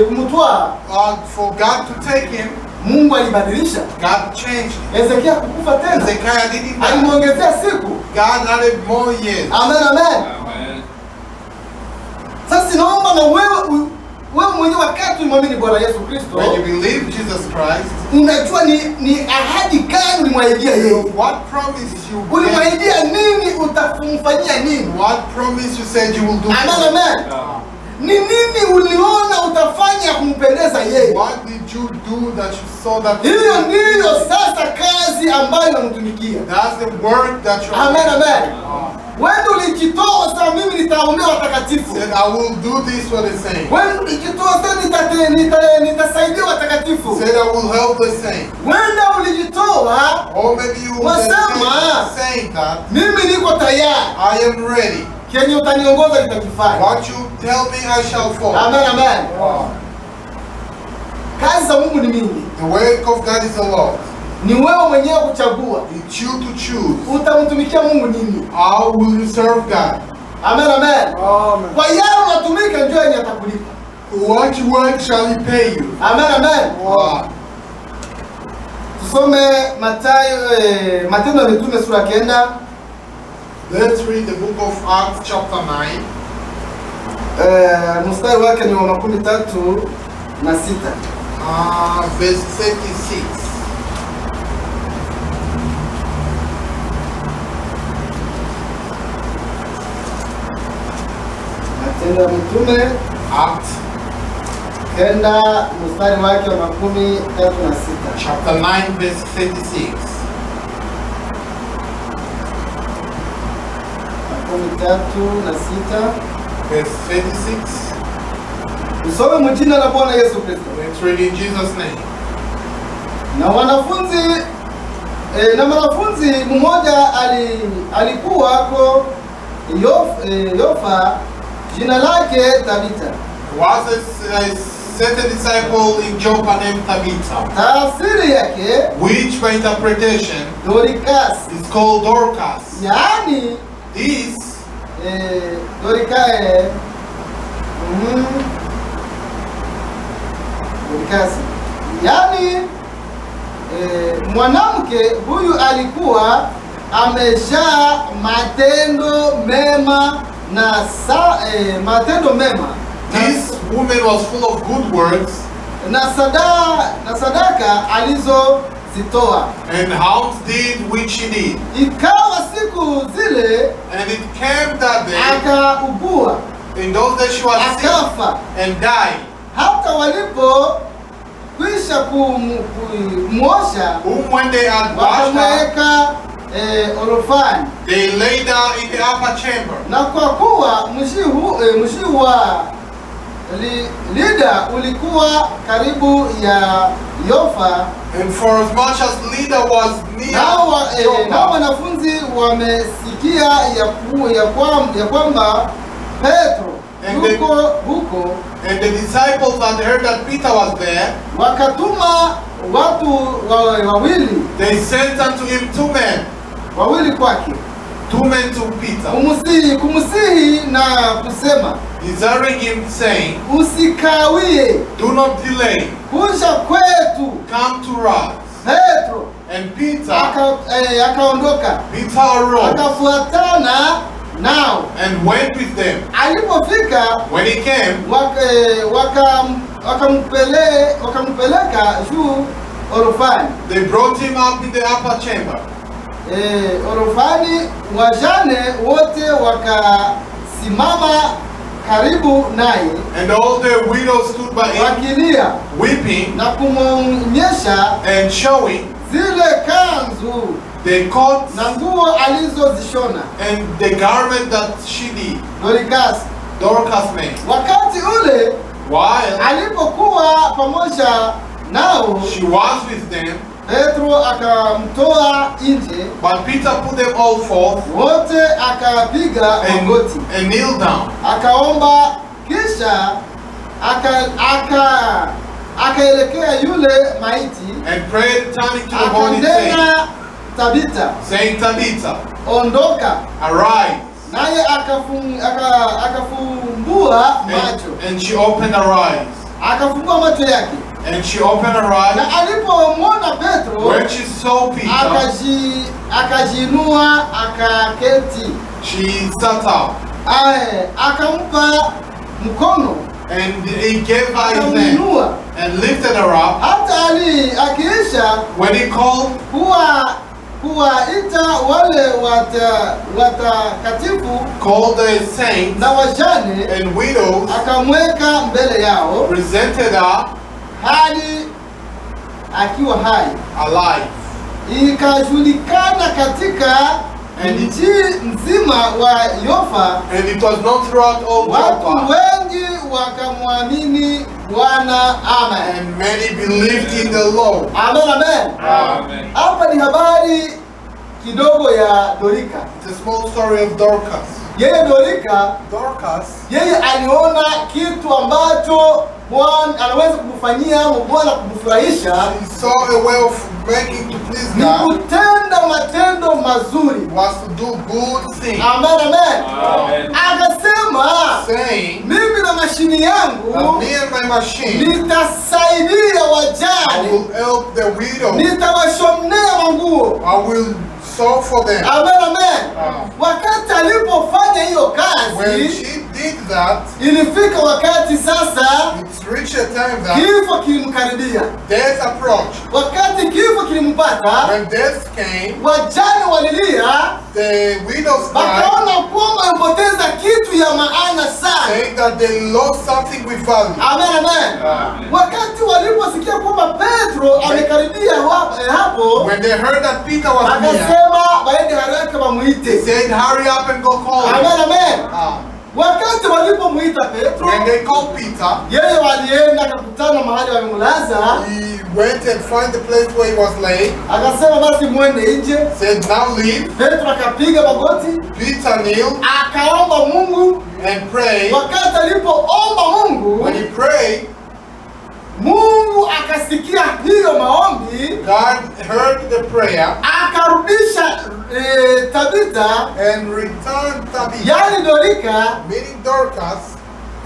kumutwaa,
for God to take him,
Mungu alibadilisha.
God changed it.
Ezekia kukufa tena,
Hezekiah didn't die.
alimwongezea siku.
God added more years.
Amen, amen.
Amen.
Sasa naomba na wewe mwenyewe wakati umwamini Bwana Yesu Kristo,
When you believe Jesus Christ,
unajua ni ahadi gani ulimwahidia yeye.
what promise you gave,
Ulimwahidia nini, utamfanyia nini?
what promise you said you will do.
Amen, amen. Ni nini uliona utafanya kumpendeza yeye?
What did you do that you saw that?
Hiyo ndiyo sasa kazi ambayo unamtumikia.
That's the work that you
Amen, amen. wewe ulijitoa sasa mimi nitaombea watakatifu.
Said, I will do this for the saints.
Wewe ulijitoa sasa nitasaidia watakatifu.
Said, I will help the saints.
Wewe ulijitoa
Or maybe you will
wasema
saying that
mimi niko tayari.
I am ready.
Kenye utaniongoza nitakifanya.
What you tell me I shall follow.
Amen, amen.
Wow.
Kazi za Mungu ni mingi.
The work of God is a lot.
Ni wewe mwenyewe kuchagua.
It's you to choose.
Utamtumikia Mungu nini?
How will you serve God?
Amen, amen.
Amen.
Kwa yale unatumika ndio yenye atakulipa.
What you work shall he pay you.
Amen, amen.
Wow.
Tusome Matendo ya Mitume sura 9.
Let's read the book of Acts chapter 9.
Mstari wake ni wa 36.
Verse 36.
Matendo ya Mitume
Acts
9 mstari wake wa 36.
chapter 9 verse 36.
36.
Verse 36.
Usome mjina la Bwana Yesu Kristo.
Let's read in Jesus' name.
Na mwanafunzi mmoja alikuwa hapo Yofa, jina lake Tabita.
Was a certain disciple in Joppa named Tabitha,
Tafsiri yake
which by interpretation
Dorcas,
is called Dorcas.
yaani
This
Dorcas, yaani mwanamke huyu alikuwa amejaa matendo mema matendo mema.
This woman was full of good works
Na sadaka alizozitoa.
and alms did which she did.
Ikawa siku zile
And it came that day,
akaugua,
in those days she was sick
akafa.
and died.
Hata walipokwisha kumwosha,
Whom when they had washed her,
wakamweka orofani.
they laid her in the upper chamber.
Na kwa kuwa mji wa Lida ulikuwa karibu ya Yofa,
And for as much as Lydda was near
nao
Joppa,
wanafunzi wamesikia ya kwamba Petro yuko huko,
and the disciples had heard that Peter was there,
wakatuma watu wawili
they sent unto him two men
kwake,
to Peter,
kumsihi na kusema,
desiring him, saying,
usikawie
do not delay,
kuja kwetu.
come to us.
Petro
And Peter
akaondoka
arose
akafuatana nao.
and went with them.
Alipofika
When he came,
wakampeleka juu orofani.
they brought him up in the upper chamber.
Orofani, wajane wote wakasimama karibu naye,
And all the widows stood by him,
wakilia
weeping
na kumwonyesha
and showing
zile kanzu
the coats
na nguo alizozishona
and the garment that she did, Dorcas made.
Wakati ule
While
alipokuwa pamoja nao,
she was with them,
Petro akamtoa nje,
but Peter put them all forth
wote akapiga magoti,
and kneeled down,
akaomba, kisha akaelekea yule maiti,
and prayed, turning to the body,
akanena, Tabita,
saying, Tabitha,
ondoka.
arise.
Naye akafumbua macho,
And she opened her eyes.
akafumbua macho yake.
And she opened her eyes.
Na alipomwona Petro,
When she saw Peter,
akajiinua, akaketi,
she sat up,
akampa mkono,
and he gave her his hand
akamuinua.
and lifted her up.
Hata akiisha
When he called
kuwaita wale watakatifu
called the saints
na wajane,
and widows,
akamweka mbele yao,
presented her
hali akiwa hai.
alive.
Ikajulikana katika Mji mzima wa Yofa
and it was known throughout all
watu
Joppa,
wengi wakamwamini Bwana. Amen.
and many believed in the Lord.
Amen, amen.
Amen.
Hapa ni habari kidogo ya Dorika.
It's a small story of Dorcas.
Yeye Dorika,
Dorcas,
yeye aliona kitu ambacho Bwana anaweza kumfanyia au Bwana kumfurahisha,
she saw a way of making to please
ni
God,
kutenda matendo mazuri.
was to do good things,
Amen, amen.
Amen.
Akasema,
saying
mimi na mashini
that
yangu
me and my machine,
nitasaidia
I
wajane,
will help the widow,
nitawashonea manguo.
I will sew for them.
Amen, amen. Wakati alipofanya hiyo
When
kazi,
she did that,
ilifika wakati sasa
it's reached a time that
kifo kilimkaribia.
death approached.
Wakati kifo kilimpata,
When death came,
wajane walilia,
the widows cried,
wakaona kwamba wamepoteza kitu ya maana sana.
saying that they lost something with value.
Amen, amen. Wakati waliposikia kwamba Petro amekaribia hapo,
When they heard that Peter was near,
akasema waende haraka
they
wamuite.
said, hurry up and go call him.
Amen, amen.
Ah.
Wakati walipomuita Petro,
When they called Peter,
yeye walienda akakutana mahali wamemlaza,
he went and found the place where he was laid,
akasema basi mwende nje.
said, now leave.
Petro akapiga magoti,
Peter kneeled
akaomba Mungu.
and prayed.
Wakati alipoomba Mungu,
When he prayed,
Mungu akasikia hiyo maombi,
God heard the prayer
akarudisha Tabitha,
and returned Tabitha,
yani Dorika,
meaning Dorcas,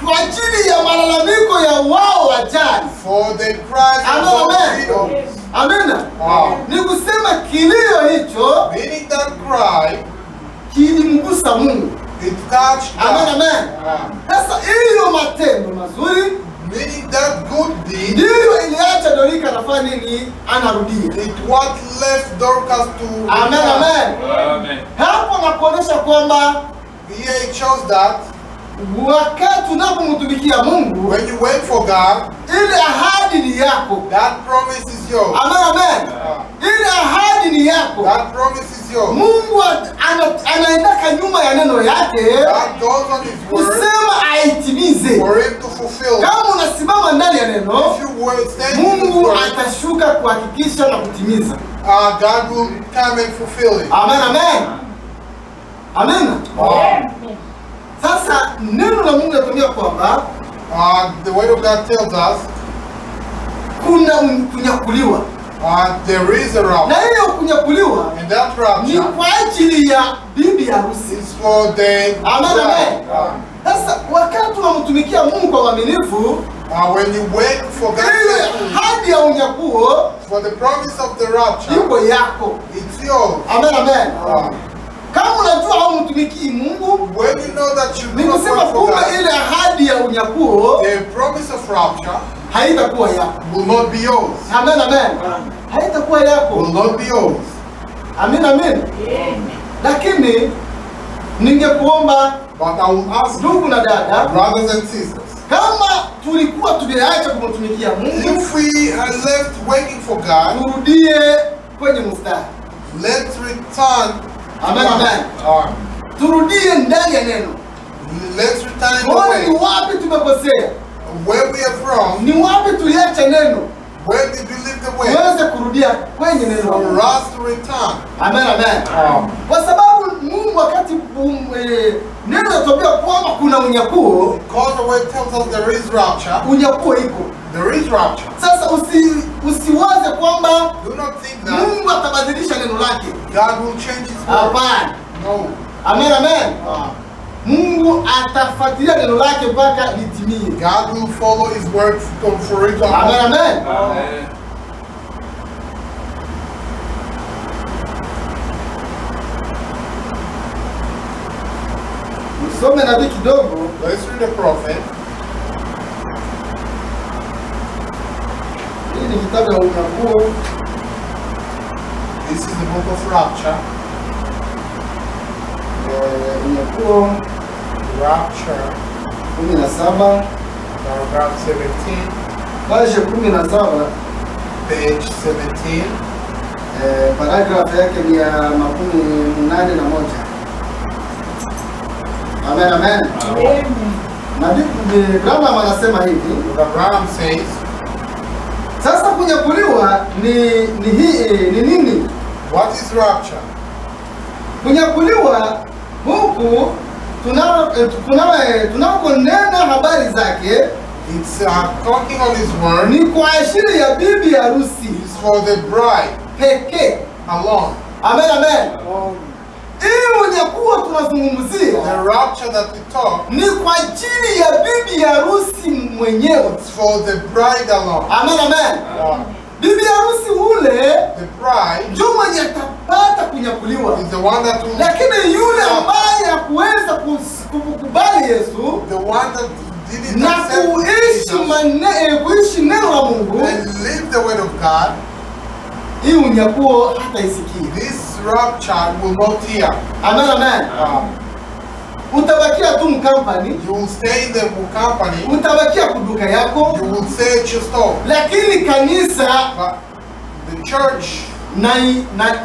kwa ajili ya malalamiko ya wao wajane.
for the cries of
Amen,
those
amen.
widows.
Amina.
Wow.
Ni kusema kilio hicho
Meaning that cry,
kilimgusa Mungu.
it touched
Amen,
God.
amen.
Ah.
Sasa hiyo matendo mazuri
Meaning that good deed,
ndiyo iliacha Dorika anafanya nini? Anarudia.
it what left Dorcas to
Amen,
return.
amen.
Amen.
Hapo nakuonesha kwamba
Here it shows that
wakati unapomtumikia Mungu,
when you wait for God,
ile ahadi ni yako.
that promise is yours.
Amen, amen. Ile ahadi ni yako.
That promise is yours.
Mungu anaendaka nyuma ya neno yake
God goes on His word
kusema aitimize.
for Him to fulfill.
Kama unasimama ndani ya neno,
If you were standing in His
Mungu
word,
atashuka kuhakikisha na kutimiza.
God will come and fulfill it.
Amen, amen. Amen. Sasa neno la Mungu linatumia kwamba
The Word of God tells us
kuna kunyakuliwa,
there is a
na
rapture,
hiyo kunyakuliwa
and that
ni
rapture
kwa ajili ya bibi harusi.
is for the
Amen, amen.
bride.
Sasa wakati unamtumikia Mungu kwa uaminifu,
When you wait for God
ile
faithfully,
ahadi ya unyakuo
for the promise of the rapture,
iko yako.
it's yours.
Amen, amen.
Uh,
Kama unajua haumtumikii Mungu,
When you know that you
ni
do not
kusema
work for
kumbe
God,
ile ahadi ya unyakuo
the promise of rapture
haitakuwa yako.
will not be yours.
Amen, amen. Haitakuwa yako.
Will not be yours.
Amen, amen. Lakini ningekuomba
But I will ask you,
ndugu na dada,
brothers and sisters,
kama tulikuwa tumeacha kumtumikia Mungu,
if we are left waiting for God,
turudie kwenye mstari.
let's return.
Amen, amen. Turudie ndani ya neno.
Let's return in the
Tuone ni
way.
wapi tumekosea,
Where we are from,
ni wapi tuliacha neno,
where did we leave the way?
tuweze kurudia kwenye neno la
For
Mungu.
us to return.
Amen, amen. Kwa sababu Mungu wakati neno linatuambia kwamba kuna unyakuo,
Because the word tells us there is rapture,
unyakuo iko.
there is rapture.
Sasa usiwaze kwamba
Do not think that
Mungu atabadilisha neno lake.
God will change His word.
Hapana.
No.
Amen, amen. Mungu atafuatilia neno lake mpaka litimie.
God will follow His word for it to
Amen,
happen.
amen.
Amen.
Usome nabii kidogo.
Let's read the prophet.
Hii ni kitabu ya unyakuo.
This is the book of rapture.
Unyakuo
Rapture,
17,
paragraph 17,
page 17.
page 17.
paragraph yake ni ya 81. Amen, amen. Nabii Branham anasema hivi.
Branham says,
Sasa kunyakuliwa ni nini?
what is rapture?
Kunyakuliwa huku tunakonena habari zake
It's talking on his word.
ni kwa ajili ya bibi harusi
It's for the bride
pekee.
alone.
Amen, amen. Hii unyakuwa tunazungumzia
The rapture that we talk,
ni kwa ajili ya bibi harusi mwenyewe.
it's for the bride alone.
Amen, amen. Bibi harusi ule
The bride
ndio mwenye atapata kunyakuliwa,
is the one that will,
lakini yule ambaye hakuweza kukubali Yesu
the one that didn't
na
accept
kuishi neno la Mungu,
and live the word of God,
hii unyakuo hata isikie.
this rapture will not hear.
Amen, amen. Utabakia tu mkampani,
You will stay in the company,
utabakia kuduka yako,
you will stay at your store.
lakini kanisa
But the church
na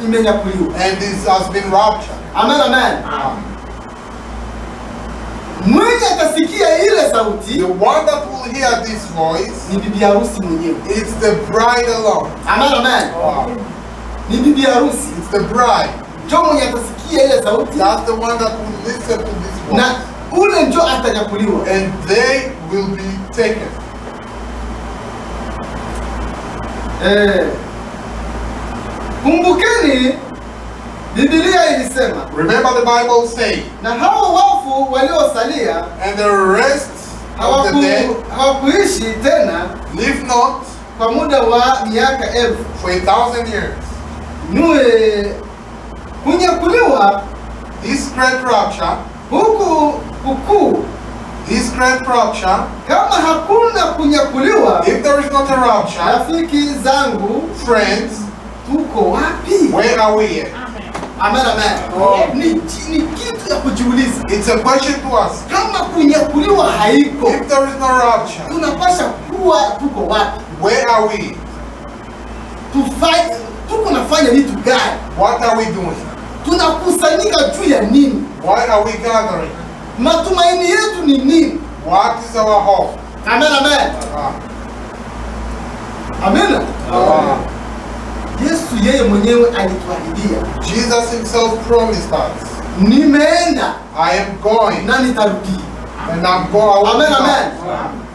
imenyakuliwa.
and this has been raptured.
Amen, amen. Mwenye atasikia ile sauti
The one that will hear this voice,
ni bibi harusi mwenyewe.
it's the bride alone.
Amen, amen. Ni bibi harusi.
It's the bride.
Ndio mwenye atasikia ile sauti
That's the one that will listen to this voice.
na ule ndio atanyakuliwa.
And they will be taken.
Kumbukeni Biblia ilisema,
Remember the Bible saying,
na hao wafu waliosalia
and the rest of the dead
hawakuishi tena
live not
kwa muda wa miaka 1000.
for 1,000 years.
Nue kunyakuliwa
This great rapture,
huku kukuu,
this great rapture,
kama hakuna kunyakuliwa,
if there is not a rapture,
rafiki zangu,
friends,
tuko wapi?
where are we at?
Amen, amen. Ni kitu ya kujiuliza.
It's a question to us.
Kama kunyakuliwa haiko,
If there is no rapture,
tunapasha kuwa tuko wapi?
where are we?
Tuko nafanya vitu gani?
What are we doing?
Tunakusanyika juu ya nini?
Why are we gathering?
Matumaini yetu ni nini?
What is our hope?
Amen, amen. Amen. Yesu yeye mwenyewe alituahidia,
Jesus himself promised us,
nimeenda
I am going
na nitarudi.
and I'm going.
Amen, amen.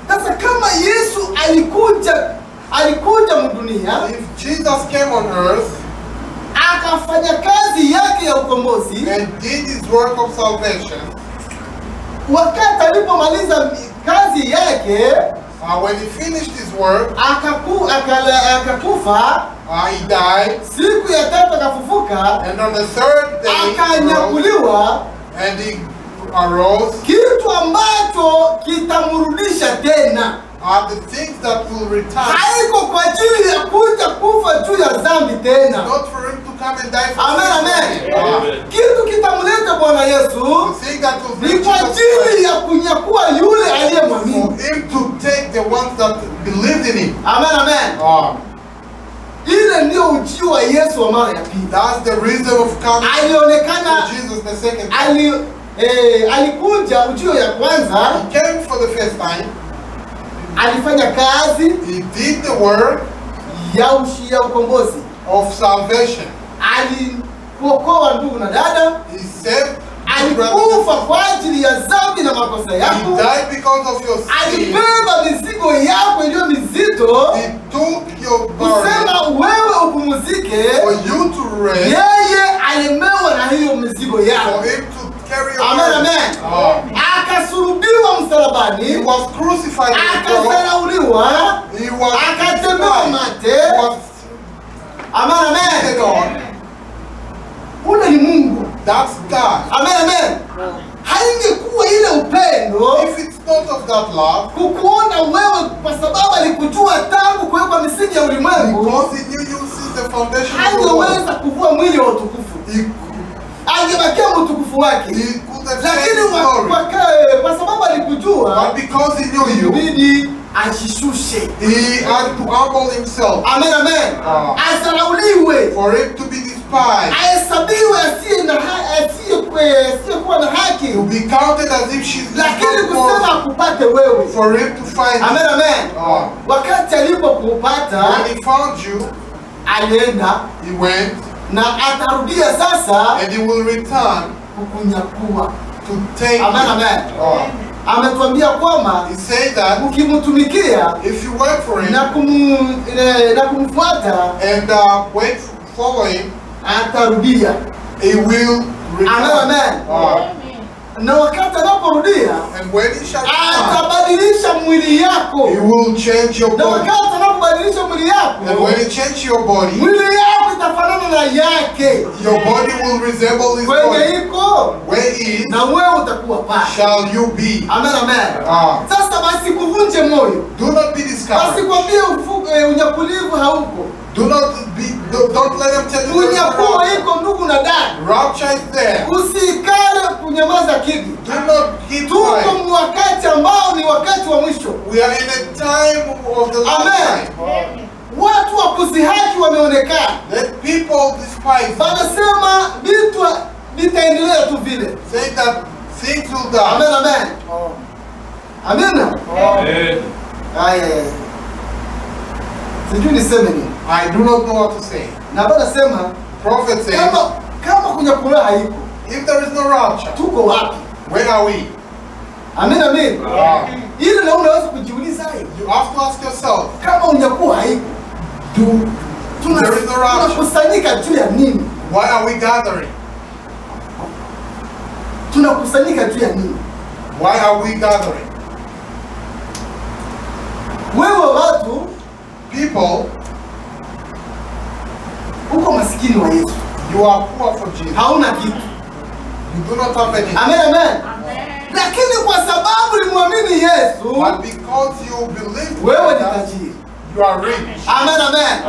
Sasa kama Yesu alikuja mdunia,
If Jesus came on earth
akafanya kazi yake ya ukombozi,
and did his work of salvation,
wakati alipomaliza kazi yake,
when he finished his work,
akakufa,
he died,
siku ya tatu akafufuka,
and on the third day he rose,
akanyakuliwa,
and he arose,
kitu ambacho kitamrudisha tena.
are the things that will return.
Haiko kwa ajili ya kuja kufa juu ya dhambi tena.
Not for him to come and die for
Amen,
sin.
amen. Kitu kitamleta Bwana Yesu
The thing that will
ni
bring
kwa
Jesus
ajili ya kunyakua yule
for
aliyemwamini.
him to take the ones that believed in him.
Amen, amen. Ile ndio ujio wa Yesu wa mara ya pili.
That's the reason of coming
Alionekana
to Jesus the second time.
alikuja ujio ya kwanza,
He came for the first time.
alifanya kazi
He did the work
ya ukombozi.
of salvation.
Alikuokoa ndugu na dada,
He saved you, brothers and
alikufa
sisters.
kwa ajili ya dhambi na makosa
He
yako,
died because of your sin.
alibeba mizigo yako iliyo mizito,
He took your burden
kusema wewe upumzike.
for you to rest,
Yeye alimewa na hiyo mizigo
for
yako.
him to carry your
Amen,
burden.
amen. Akasulubiwa
He
msalabani,
was crucified on the cross.
akadharauliwa,
He was
akatemewa
crucified.
mate.
He was
Amen,
treated
amen.
on.
Ule ni Mungu.
That's God.
Amen, amen. Haingekuwa ile upendo
If it's not of that love,
kukuona wewe, kwa sababu alikujua tangu kuwekwa misingi ya ulimwengu,
because he knew you since the foundation of the world,
hangeweza kuvua mwili wa utukufu,
he
angebakia utukufu wake.
could have
Lakini
changed the story.
kwa sababu alikujua,
But because he knew you,
ilibidi ajishushe.
He had to humble himself.
Amen, amen. Asarauliwe.
For him to be despised.
Ahesabiwe asiyekuwa na haki.
To be counted as if she's
Lakini
not
kusema
worthy.
akupate wewe.
For him to find
Amen,
you.
amen. Wakati alipokupata
When he found you,
alienda
he went
na atarudia sasa
and he will return
kukunyakua.
to take
Amen,
you.
amen. Ametuambia kwamba
He said that
ukimtumikia
if you work for him
na kumfuata
and wait follow him,
atarudia.
he will
Amen,
return.
amen. Na wakati anaporudia
And when he shall return,
atabadilisha mwili yako.
he will change your
Na
body.
wakati anapobadilisha mwili
And
yako,
when he changes your body,
mwili yako itafanana na yake
your body will resemble his
kwenye
body.
iko,
Where he is,
na wewe utakuwa pale.
shall you be.
Amen, amen. Sasa basi kuvunje moyo,
Do not be discouraged.
basikwambie unyakulivu hauko.
Don't let them tell you there is no
Unyakuo
rapture.
iko ndugu na dada.
Rapture is there.
Usikale kunyamaza kimya.
Do not keep
Tuko
quiet.
wakati ambao ni wakati wa mwisho.
We are in a time of the last
Amen.
time.
Watu wa kuzihaki wameonekana.
Let people despise you,
Wanasema vitu vitaendelea tu vile.
saying that things will die.
Amen, amen. Amina. Aya. Sijui niseme nini.
I do not know what to say.
Na bado nasema
Prophet says,
kama kunyakuliwa haiko,
if there is no rapture,
tuko wapi?
where are we?
Amen, amen. Ili na unaweza kujiuliza hivi.
You have to ask yourself,
Kama unyakuwa haiko,
there is no rapture.
tunakusanyika juu ya nini?
Why are we gathering?
Tunakusanyika juu ya nini?
Why are we gathering?
Wewe watu
People,
uko maskini wa Yesu.
you are poor for Jesus.
Hauna kitu.
You do not have anything.
Amen, amen. Lakini kwa sababu ulimwamini Yesu,
But because you believe
wewe ni
that,
tajiri.
you are rich.
Amen, amen.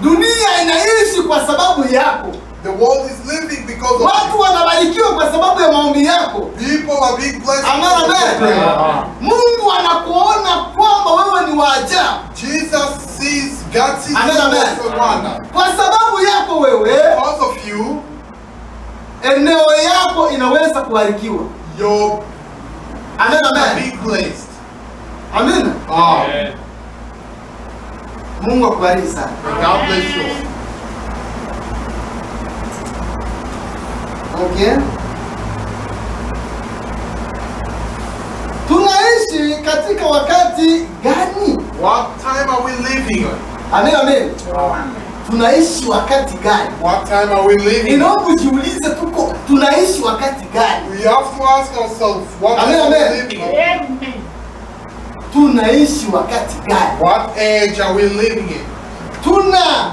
Dunia inaishi kwa sababu yako.
The world is living because of
Watu wanabarikiwa kwa sababu ya maombi yako.
people are being blessed.
Amen,
because of
amen.
prayer.
Mungu anakuona kwamba wewe ni wa ajabu.
Jesus sees, God sees
Amen,
you
amen.
as a wonder.
Kwa sababu yako wewe,
Because of you,
eneo yako inaweza kubarikiwa.
you're
Amen, amen.
being blessed.
Amen. Mungu akubariki sana.
God bless you.
Okay. Tunaishi katika wakati gani?
What time are we living in?
Amen, amen. Tunaishi wakati gani?
What time are we living in?
Inaomba ujiulize tunaishi wakati gani?
We have to ask ourselves, what
Amen,
time are we
amen.
living in?
Tunaishi wakati gani?
What age are we living in?
Tuna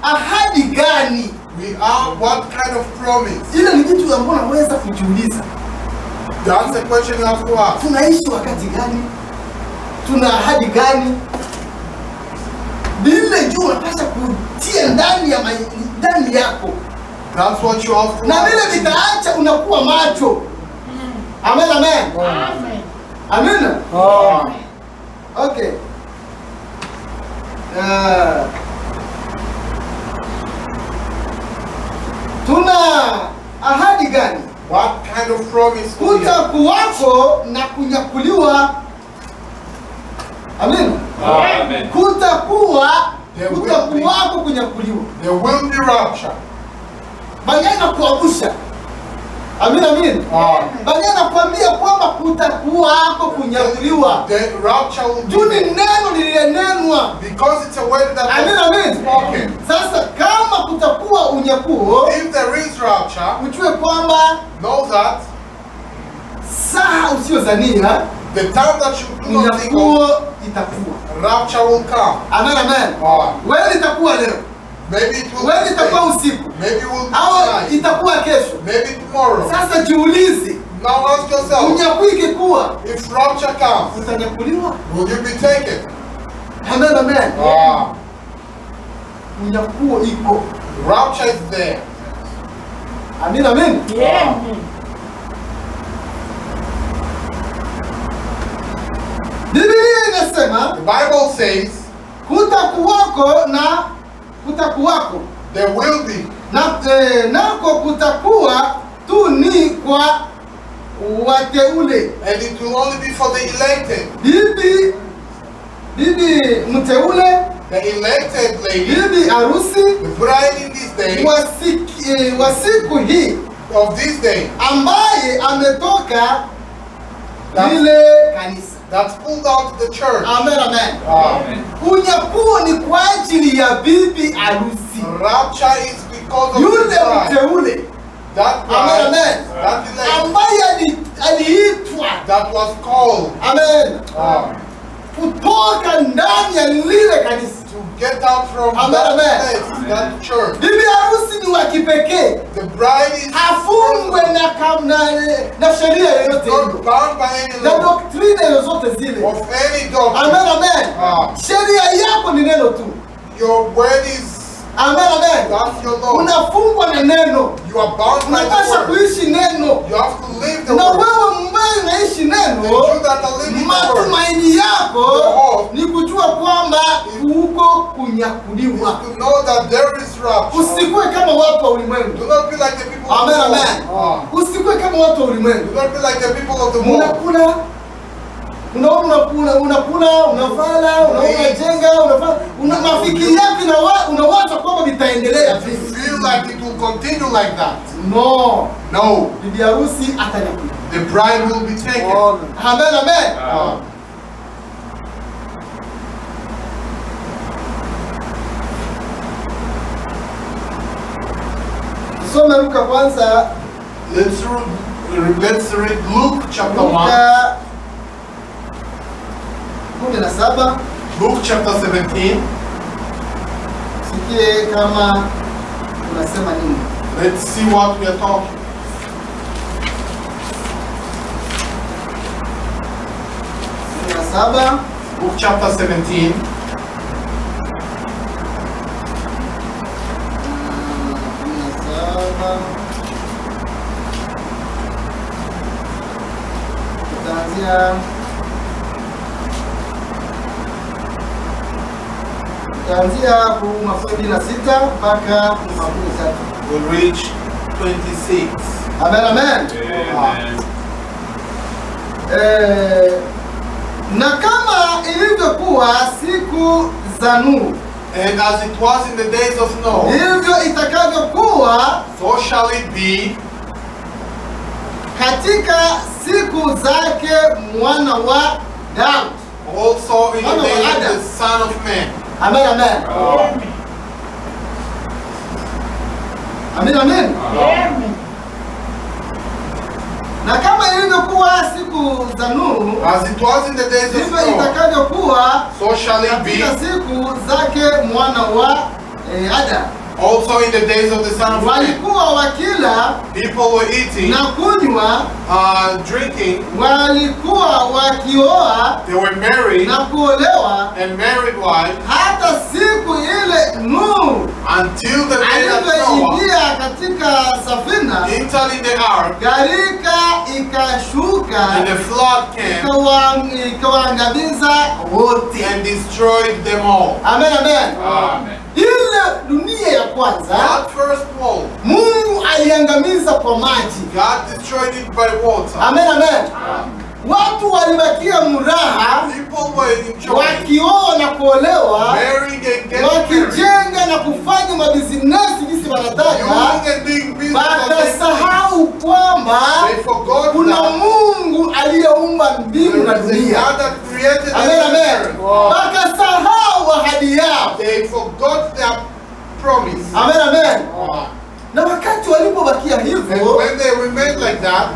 ahadi gani?
We are what kind of promise?
Ile ni kitu ambacho unaweza kujiuliza.
That's the question you have to ask.
Tunaishi wakati gani? Tuna ahadi gani? Vile juu unapaswa kutia ndani yako.
That's what you have to
Na vile
ask.
vitaacha unakuwa macho. Amen, amen. Amen. Okay. Tuna ahadi gani?
What kind of promise do we have?
Kutakuwako na kunyakuliwa. Amen.
Amen.
Kutakuwako kunyakuliwa.
There will be rapture.
Banyana kuangusha. Amen, amen. Banyana kuambia kwamba kutakuwako kunyakuliwa.
The rapture will
Juu ni
be there.
neno lililenenwa.
Because it's a word that
Amen,
has
amen.
been spoken.
Sasa kama kutakuwa unyakuo,
If there is rapture,
ujue kwamba
know that
saa usiozania
the time that you do not think of,
unyakuo itakuwa.
rapture will come.
Amen, amen. Wewe itakuwa leo.
Maybe it will
Wewe
be
itakuwa
today.
usiku.
Maybe it will be
Au
tonight.
itakuwa kesho.
Maybe tomorrow.
Sasa jiulize,
Now ask yourself,
unyakuo ikikuwa,
if rapture comes,
utanyakuliwa?
will you be taken?
Amen, amen. Unyakuo iko.
Rapture is there.
Amen, amen. Biblia inasema
The Bible says
kutakuwako
there will be,
nako kutakuwa tu ni kwa wateule.
and it will only be for the elected.
Bibi mteule,
The elected lady,
bibi harusi
the bride in this day,
wa siku hii
of this day,
ambaye ametoka lile kanisa.
that's pulled out the church.
Amen, amen.
Amen.
Unyakuo ni kwa ajili ya bibi harusi,
Rapture is because of the
yule
bride.
mteule.
That
Amen,
bride,
amen.
that elect,
Ambaye aliitwa,
that was called
amen, kutoka
to
ndani ya lile kanisa.
get out from
Amen,
that
amen.
place, that church.
Bibi harusi ni wa kipekee,
The bride is
afungwe na sheria yoyote
not
ile
bound by any
na
law
doktrine yozote zile.
of any doctrine.
Amen, amen. Sheria yako ni neno tu.
Your word is,
Amen, amen.
that's your law.
Unafungwa na neno,
You are bound by
unapaswa
the word.
kuishi neno,
You have to live the
na
word.
wewe mbaye unaishi neno,
You that are living the word.
matumaini yako ni kujua kwamba uko kunyakuliwa.
To know that there is rapture.
Usikuwe kama watu wa ulimwengu.
Do not be like the people of
Amen,
the world.
amen. Usikuwe kama watu wa ulimwengu.
Do not be like the people of the world.
Unakula, unavala, unajenga, mafikiri yako unawaza kwamba vitaendelea
You
vipi.
feel like it will continue like that.
No,
No.
bibi harusi atanyakuliwa.
The bride will be taken.
Amen, amen. Tusome Luka kwanza,
Let's read Luke chapter 1.
Luka 17.
Luke chapter 17.
Sikie kama unasema nini.
Let's see what we are talking. Luke chapter 17.
Kuanzia makumi na sita mpaka makumi tatu.
We'll reach 26.
Amen, amen.
Amen.
Na kama ilivyokuwa siku za Nuhu,
And as it was in the days of Noah,
ndivyo itakavyokuwa
so shall it be
katika siku zake mwana wa Daudi.
also in the
Son of
days of
Adam.
the Son of Man.
Amen, amen. Amen, amen. Na kama ilivyokuwa siku za Nuhu,
As it was in the days of
ndivyo
Noah,
itakavyokuwa
so shall it be
katika siku zake mwana wa Adam.
also in the days of the Son of Man.
Walikuwa wakila
People were eating,
na kunywa,
drinking,
walikuwa wakioa
they were married
na kuolewa,
and married wives
hata siku ile Nuhu
until the day that Noah
alivyoingia katika safina,
entered in the ark
gharika ikashuka
and the flood came
ikawaangamiza wote.
and destroyed them all.
Amen, amen.
Amen.
Ile dunia ya kwanza
That first world,
Mungu aliangamiza kwa maji.
God destroyed it by water.
Amen, amen. Watu walibakia muraha
People were enjoying,
wakioa na kuolewa,
marrying and getting married,
wakijenga na kufanya mabizinesi jinsi wanataka,
using and doing business as they please.
wakasahau kwamba
They forgot
kuna
that
Mungu aliyeumba mbingu na
there is a
dunia.
God that created the
Amen, amen.
earth.
Wakasahau ahadi yao.
They forgot their promise.
Amen, amen. Na wakati walipobakia
And
hivyo,
when they remained like that,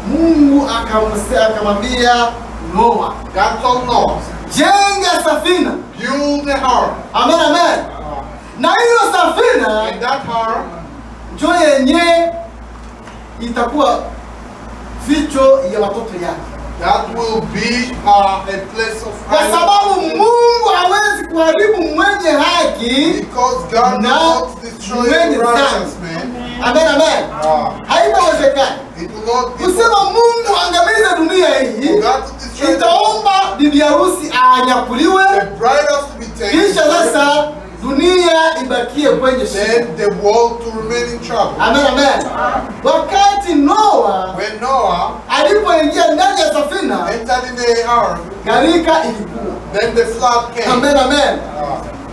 Mungu akamwambia Noa,
God told Noah,
jenga safina.
build the ark.
Amen, amen. Na hiyo safina
And that ark
ndio yenye itakuwa ficho ya watoto yake,
that will be a place of
kwa
hiding.
sababu Mungu hawezi kuharibu mwenye haki.
Because God will
Na
not destroy
mwenye
the righteous
dhambi.
man.
Amen, amen. Haitawezekana
It will not be
kusema Mungu angamize dunia hii
for God to destroy the
itaomba bibi harusi anyakuliwe,
bride has to be taken.
kisha sasa dunia ibakie kwenye shida.
Then the world to remain in trouble.
Amen, amen. Wakati Noa
When Noah
alipoingia ndani ya safina,
entered in the ark,
gharika ilikuwa.
then the flood came.
Amen, amen.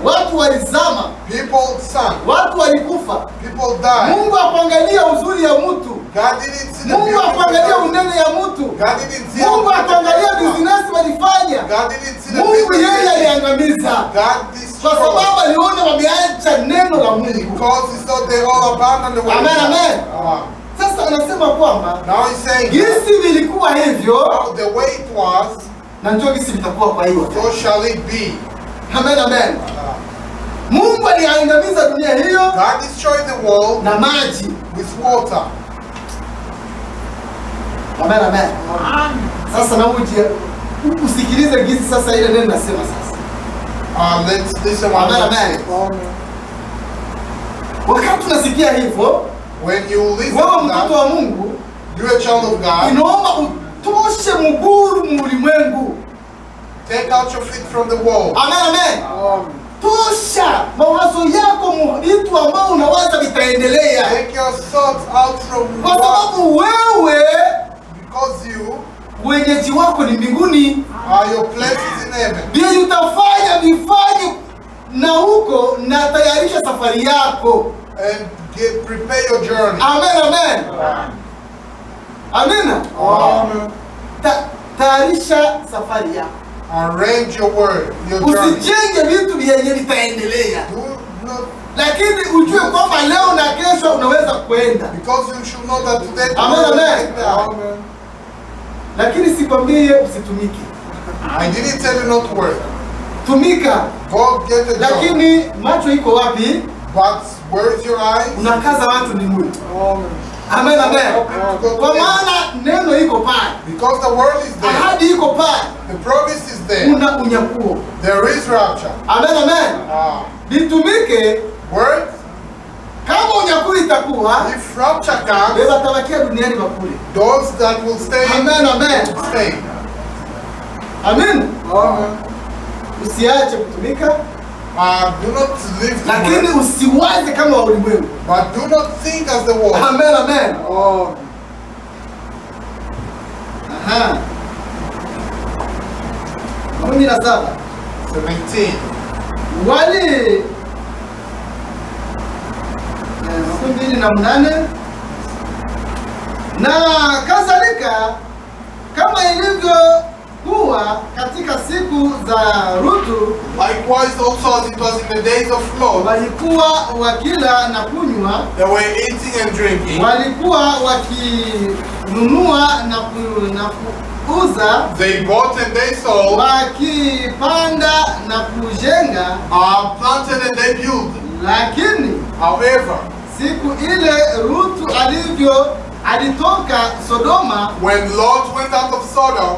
Watu walizama,
People sank.
watu walikufa.
People died.
Mungu akuangalia uzuri ya mtu.
God didn't see the
Mungu
beauty of
akuangalia
the
unene ya mtu.
God didn't see
Mungu
the
akuangalia business walifanya.
God didn't see the
Mungu yeye
business.
aliangamiza.
God
Kwa
destroyed.
sababu aliona wameacha neno la Mungu.
Because he saw they all abandoned the way.
Amen, amen.
Ah.
Sasa anasema kwamba
Now he's saying
jinsi vilikuwa hivyo
how the way it was,
na njoo jinsi vitakuwa kwa hiyo.
so shall it be.
Amen, amen. Mungu aliangamiza dunia hiyo
God destroyed the world
na maji.
with water.
Amen, amen. Sasa na uje usikilize jinsi sasa ile neno nasema sasa.
Let's listen what
Amen,
God
amen.
says.
Wakati unasikia hivyo,
When you listen
wewe
to
mtoto
that,
wa Mungu,
you're a child of God.
inaomba utoshe mguru mu ulimwengu.
Take out your feet from the wall.
Amen, amen. Tosha mawazo yako mu vitu ambao unawaza vitaendelea.
Take your thoughts out from
Kwa
what,
sababu wewe
because you
wenyeji wako ni mbinguni.
are your places in heaven.
Vile utafanya vifanye na huko na tayarisha safari yako.
And prepare your journey.
Amen, amen. Amina. Tayarisha safari yako.
Arrange your word, your journey.
Usijenge vitu vyenye vitaendelea.
Do not,
Lakini ujue kwamba leo na kesho unaweza kwenda.
because you should know that today
Amen,
tomorrow,
amen.
like that.
Lakini sikwambie usitumike.
I didn't tell you not to work.
Tumika.
Go get a job.
Lakini macho iko wapi?
But where is your eye?
Unakaza watu ni mwili. Amen, amen. Kwa maana neno iko pale.
Because the word is there.
Ahadi iko pale.
The promise is there.
Kuna unyakuo.
There is rapture.
Amen, amen. Litumike.
Word,
Kama unyakuo itakuwa,
if rapture comes,
beba tabakia duniani bakule.
those that will stay,
Amen, amen.
stay.
Amen. Usiache kutumika,
Do not live the
lakini
word,
usiwaze kama wa ulimwengu.
but do not think as the world.
Amen, amen. Aha. 17.
17.
Wali 28 na kadhalika, kama ilivyokuwa katika siku za Rutu,
Likewise also as it was in the days of Lot,
walikuwa wakila na kunywa,
they were eating and drinking.
walikuwa wakinunua na kuuza,
They bought and they sold,
wakipanda na kujenga.
planted and they built.
Lakini
However,
siku ile Rutu alitoka Sodoma,
when Lot went out of Sodom,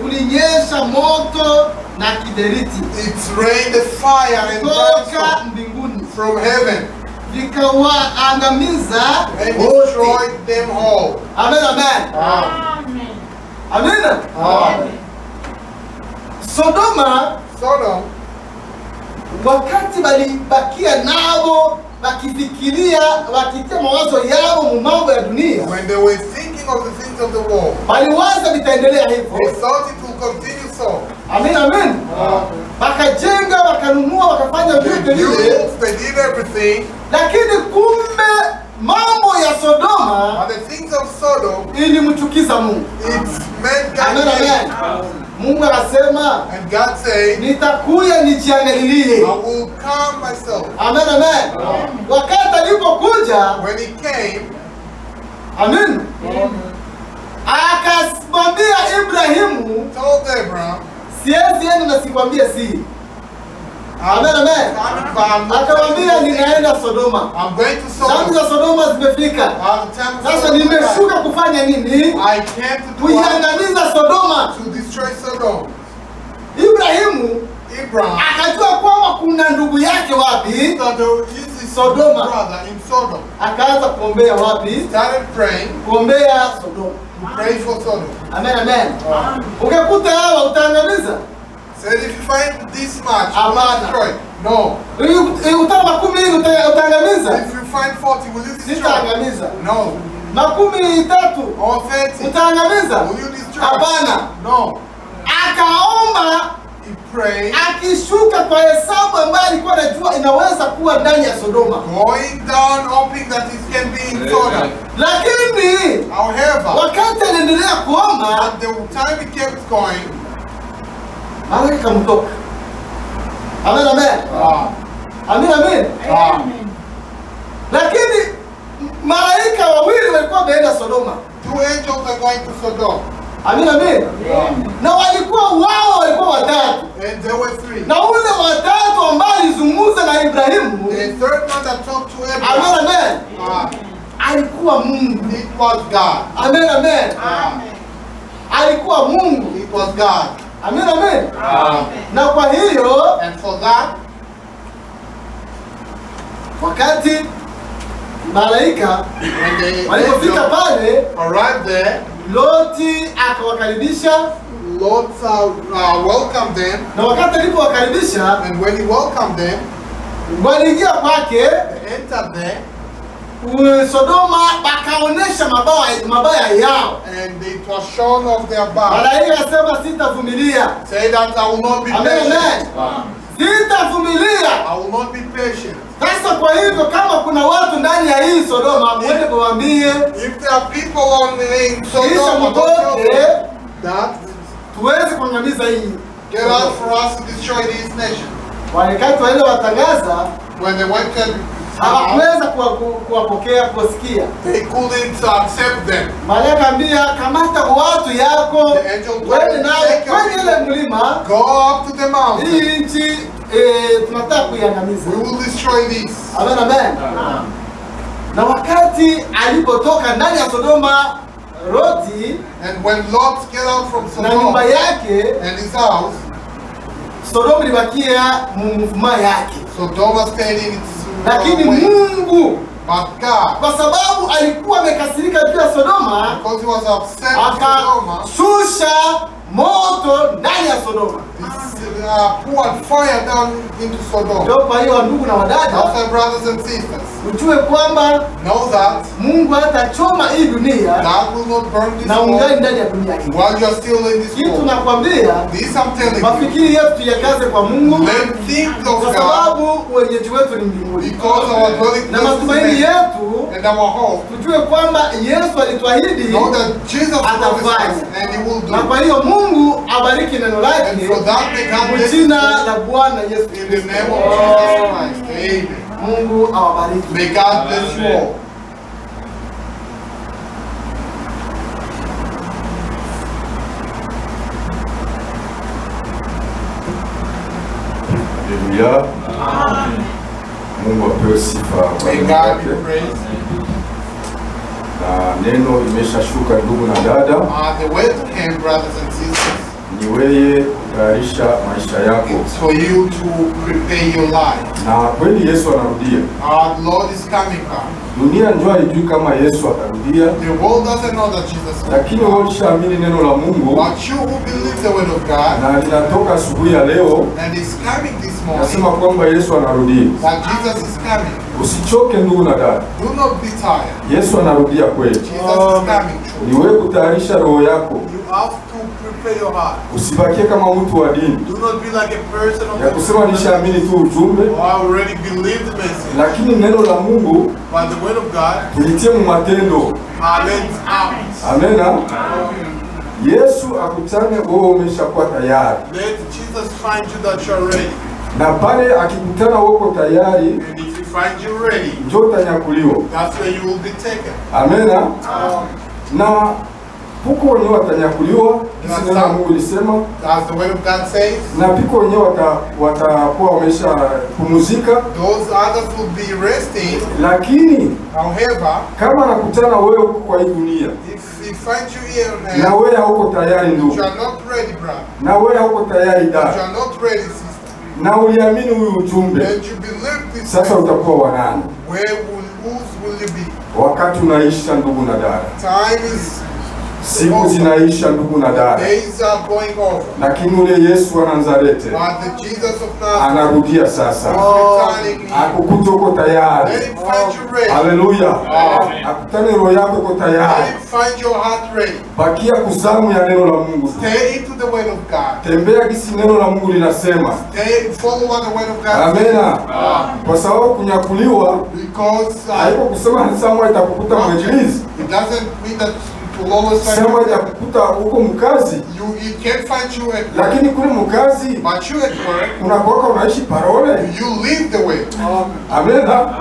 kulinyesha moto na kiberiti
it rained a fire and
toka
brimstone
mbinguni,
from heaven
vikawaangamiza
and
wote.
destroyed them all.
Amen, amen. Amina. Sodoma,
Sodom,
wakati balibakia nabo wakifikiria, wakitia mawazo yao mu mambo ya dunia,
when they were thinking of the things of the world,
waliwaza vitaendelea
they
hivyo.
thought it will continue so.
Amen, amen. Wakajenga, wakanunua, wakafanya
They
vyote vile,
built, they did everything,
lakini kumbe mambo ya Sodoma
but the things of Sodom,
ilimchukiza Mungu.
it made
Amen,
God
amen.
angry.
Mungu akasema,
And God said,
nitakuya nijiangalilie.
I will calm myself.
Amen, amen. Wakati alipokuja,
When he came,
amen, akamwambia Ibrahimu,
told Abraham,
siwezi enda na sikwambie siri. Amen, amen. Akamwambia ninaenda Sodoma.
I'm going to
Dhambi
Sodom.
za Sodoma zimefika. Sasa nimeshuka kufanya nini?
I came to do what?
Kuiangamiza Sodoma.
To destroy Sodom.
Ibrahimu
Abraham,
akajua kwamba kuna ndugu yake wapi?
that there is his
Sodoma.
brother in Sodom.
Akaanza kuombea wapi?
Started praying,
Kuombea Sodoma.
pray for Sodom.
Amen, amen. Ukikuta hawa utaangamiza?
Said if you find this much, you will
Amana.
destroy. No.
Ukutana makumi hii utaangamiza?
If you find 40, will you destroy?
Sitaangamiza.
No.
Makumi tatu
Or 30,
utaangamiza?
will you destroy?
Hapana.
No.
Akaomba
He prayed,
akishuka kwa hesabu ambayo alikuwa anajua inaweza kuwa ndani ya Sodoma.
going down, hoping that it can be in Sodom.
Lakini
However,
wakati anaendelea kuomba,
at the time he kept going,
malaika ikamtoka. Amen, amen. Amen, amen. Lakini malaika wawili walikuwa wameenda Sodoma.
2 angels are going to Sodom.
Amen, amen. Na walikuwa watatu.
And there were 3.
Na ule watatu ambaye alizungumza na Ibrahimu,
The third one that talked to
amen,
Abraham,
amen, alikuwa Mungu.
it was God.
Amen, amen. Alikuwa Mungu.
It was God.
Amen, amen. Na kwa hiyo
And for that,
wakati malaika
when the
walipofika
angel
pale,
arrived there,
Loti akawakaribisha,
Lord welcomed them.
na wakati alipowakaribisha
And when he welcomed them,
waliingia kwake
they entered there.
Sodoma, bakaonesha mabaya yao.
And it was shown of their bad.
Malaika akasema sitavumilia.
Say that I will not be
Amen,
patient.
amen. Sitavumilia.
I will not be patient.
Sasa kwa hivyo kama kuna watu ndani ya hii Sodoma, mwende kuwaambie
If there are people on in
kisha
Sodom,
mtoke
that
tuweze kuangamiza hii.
get out for us to destroy this nation.
Wakati wale watangaza
When they went to
hawakuweza kuwapokea kusikia.
they couldn't accept them.
Malaika ambia kamata watu yako
The angel told
wende
them,
nayo
"Take your
kwenye ile mlima,
Go up to the mountain.
hii nchi tunataka kuiangamiza.
We will destroy this.
Amen, amen. Na wakati alipotoka ndani ya Sodoma, Loti
And when Lot get out from
na
Sodom
nyumba yake,
and his house,
Sodoma ilibakia mvuma yake.
Sodom stayed in its
Lakini
way.
Mungu
But God,
kwa sababu alikuwa amekasirika juu ya Sodoma,
because he was upset with Sodom,
akashusha moto ndani ya Sodoma.
he poured fire down into Sodom.
Ndio kwa hiyo ndugu na wadada,
Also, brothers and sisters,
ujue kwamba
know that
Mungu hatachoma hii dunia
God will not burn this
na ungali
world
ndani ya dunia hii.
while you are still in this
Kitu
world.
nakwambia,
This I'm telling you.
mafikiri yetu tuyakaze kwa Mungu,
Let's think of
kwa
God,
sababu wenyeji wetu ni mbinguni,
because our dwelling
na
place is
matumaini
in heaven.
yetu
And our hope,
tujue kwamba Yesu alituahidi,
know that Jesus promised us
atafanya.
and he will
Na
do.
kwa hiyo Mungu abariki neno
And
lake
for that may God
kwa
bless
jina
you
la Bwana Yesu
in the
Kristo.
name of Jesus Christ. Amen.
Mungu awabariki.
May God bless you all.
Haleluya. Mungu apewe sifa kwa
May
neno
God
lake.
be praised.
Na neno imeshashuka ndugu na dada,
The word came, brothers and sisters.
ni wewe kutayarisha maisha yako,
It's for you to prepare your life.
na kweli Yesu anarudia.
Our Lord is coming back.
Dunia njoo haijui kama Yesu atarudia,
The world doesn't know that Jesus is
lakini wewe ulishaamini neno la Mungu
But you who believe the word of God,
na linatoka asubuhi ya leo,
and is coming this morning,
nasema kwamba Yesu anarudia.
that Jesus is coming.
Usichoke ndugu na dada,
Do not be tired.
Yesu anarudia kweli.
Jesus is coming
Ni
true.
wewe kutayarisha roho yako,
You have to prepare your heart.
usibakie kama mtu wa dini
Do not be like a person of
ya kusema nishaamini tu ujumbe,
Oh, I already believe the message.
lakini neno la Mungu
But the word of God,
tulitie mu matendo.
let's act.
Amena. Yesu akutane wewe umeshakuwa tayari,
Let Jesus find you that you're ready.
na pale akikutana wewe uko tayari,
And if you find you ready,
njoo utanyakuliwa.
that's where you will be taken.
Amena. Na huko wenyewe watanyakuliwa, kisi neno la Mungu lisema,
As the word of God says,
na piko wenyewe watakuwa wamesha pumuzika.
those others will be resting.
Lakini
However,
kama anakutana wewe huko kwa hii dunia
if he finds you here on
na
earth,
wewe hauko tayari
you
ndugu,
are not ready, brother.
na wewe hauko tayari
You
dada,
are not ready, sister.
na uliamini huyu ujumbe,
and you believe this,
sasa utakuwa wa nani?
whose will you be?
Wakati unaisha ndugu na dada,
Time is
siku zinaisha ndugu na dada,
days are going over.
lakini ule Yesu wa Nazareti
But the Jesus of Nazareth
anarudia sasa.
is returning.
Akukuta uko tayari.
Let him find you ready.
Haleluya. Akutane roho yako uko
Let
tayari.
him find your heart ready.
Bakia kuzamu ya neno la Mungu.
Stay into the word of God.
Tembea kisi neno la Mungu linasema.
Follow what the word of God
Amena. Kwa sababu kunyakuliwa
because
haiko kusema sawa itakukuta mwinjilizi.
it doesn't mean that you will always find
Sawa itakukuta huko mkazi.
it can't find you at work.
Lakini kule mkazi
But you at work,
unakuwa unaishi parole.
you live the way.
Amena.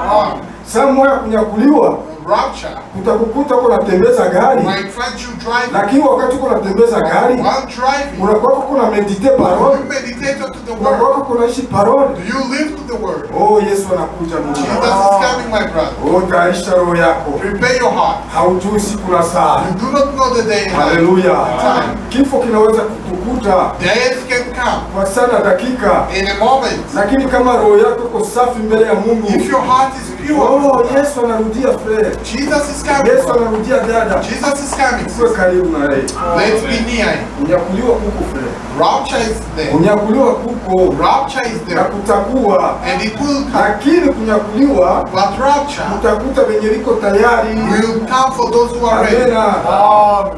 Sawa kunyakuliwa
Rapture
utakukuta uko unatembeza gari.
might find you driving.
Lakini wakati uko unatembeza gari
While driving,
unakuwa uko na medite parole.
you meditate to the
Unakuwa
word.
uko unaishi parole.
Do you live to the word?
Oh, Yesu anakuja ndugu.
Jesus is coming, my brother.
Oh, taisha roho yako.
Prepare your heart.
Haujui siku na saa.
You do not know the day and hour.
Haleluya.
Time.
Kifo kinaweza kukukuta
Days can come
kwa sana dakika,
in a moment.
lakini kama roho yako iko safi mbele ya Mungu.
If your heart is pure,
Oh, Yesu anarudia frere.
Jesus is coming.
Yesu anarudia dada.
Jesus is coming.
Uwe karibu na yeye.
Let's be near him.
Unyakuliwa kuko frere.
Rapture is there.
Unyakuliwa kuko
Rapture is
na
there.
kutakuwa.
And it will come.
Lakini kunyakuliwa
But rapture
utakuta wenye liko tayari.
will come for those who are ready.
Amena.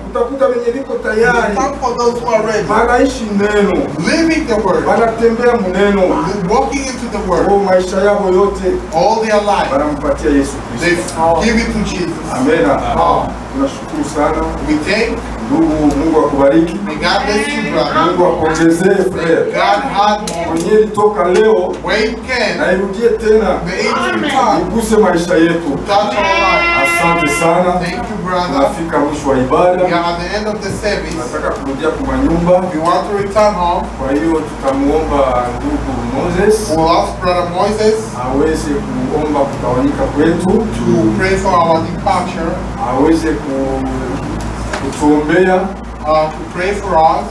Utakuta wenye liko
Will
tayari.
come for those who are ready.
Wanaishi neno.
Living the word.
Wanatembea mneno.
Walking into the word.
Oh, maisha yao yote
All their life.
wanampatia Yesu
They
Kristo.
give it to Jesus.
Amena. Tunashukuru sana
We thank.
ndugu. Mungu akubariki.
May God bless you, brother.
Mungu akuongezee frere.
God had more.
Mwenye ilitoka leo
Where you can.
na irudie tena,
May it return.
iguse maisha yetu.
Touch our life.
Asante sana.
Thank you, brother.
Tunafika mwisho wa
We
ibada.
are at the end of the service.
Nataka kurudia kwa nyumba.
We want to return home.
Kwa hiyo tutamuomba ndugu Moses
We'll ask Brother Moses
aweze kuomba kutawanyika kwetu,
to pray for our departure,
aweze kutuombea
to pray for us,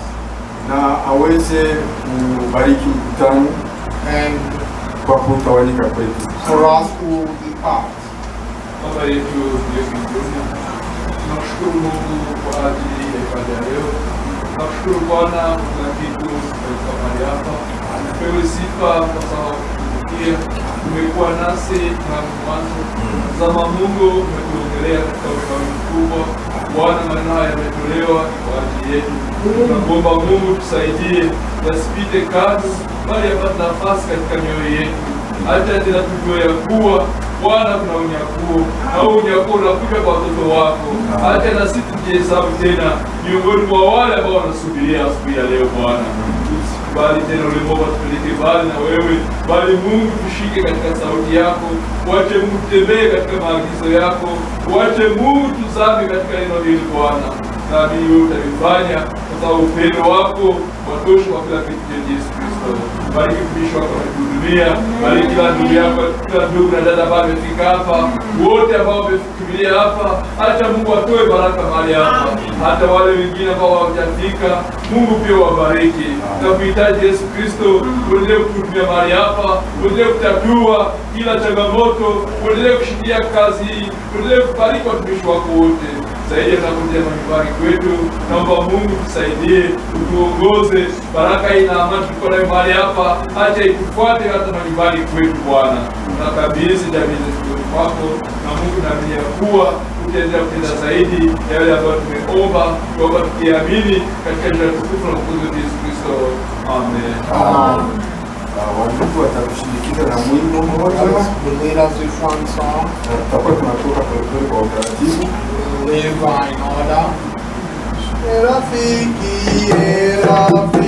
na aweze kubariki mkutano
and
kwa kutawanyika kwetu.
for us to depart.
Baba yetu uliye mbinguni, tunashukuru Mungu kwa ajili ya ibada ya leo. Tunashukuru Bwana kwa kitu katika mahali hapa. Pewe sifa kwa sababu tumefikia, umekuwa nasi tangu mwanzo. Tazama Mungu, umetuongelea katika ufahamu mkubwa. Bwana, maneno haya yametolewa kwa ajili yetu. Tunakuomba Mungu tusaidie, yasipite kazi, bali yapate nafasi katika mioyo yetu. Hata tena tujue ya kuwa Bwana kuna unyakuo, na unyakuo unakuja kwa watoto wako. Hata na sisi tujihesabu tena miongoni mwa wale ambao wanasubiria asubuhi ya leo. Bwana, bali tena ulimwomba tupeleke mbali na wewe, bali Mungu tushike katika sauti yako. Wache Mungu tutembee katika maagizo yako. Wache Mungu tuzame katika neno hili Bwana. Naamini wewe utalifanya kwa sababu upendo wako watosha kwa kila kitu cha Yesu Kristo. Bariki mtumishi wako ametuhudumia. Bariki kila ndugu yako, kila ndugu na dada ambao wamefika hapa, wote ambao wamekimbilia hapa. Acha Mungu atoe baraka mahali hapa. Hata wale wengine ambao hawajafika, Mungu pia wabariki. Tunakuhitaji Yesu Kristo, uendelee kutuhudumia mahali hapa, uendelee kutatua kila changamoto, uendelee kushikilia kazi hii, uendelee kubariki watumishi wako wote. Zaidi tunakuja nyumbani kwetu, naomba Mungu tusaidie, utuongoze. Baraka hii na amani tuko nayo mahali hapa, acha itufuate hata nyumbani kwetu Bwana. Tunakabidhi jamii zetu kwako, na Mungu naamini ya kuwa utaendelea kutenda zaidi ya yale ambayo tumeomba, tuomba tukiamini katika jina tukufu na mwokozi wetu Yesu Kristo. Amen.
Wandugu watatushindikiza na mwimbo mmoja,
Will lead us with one song.
tutakuwa tunatoka polepole kwa utaratibu.
Live in order. Rafiki, Rafiki.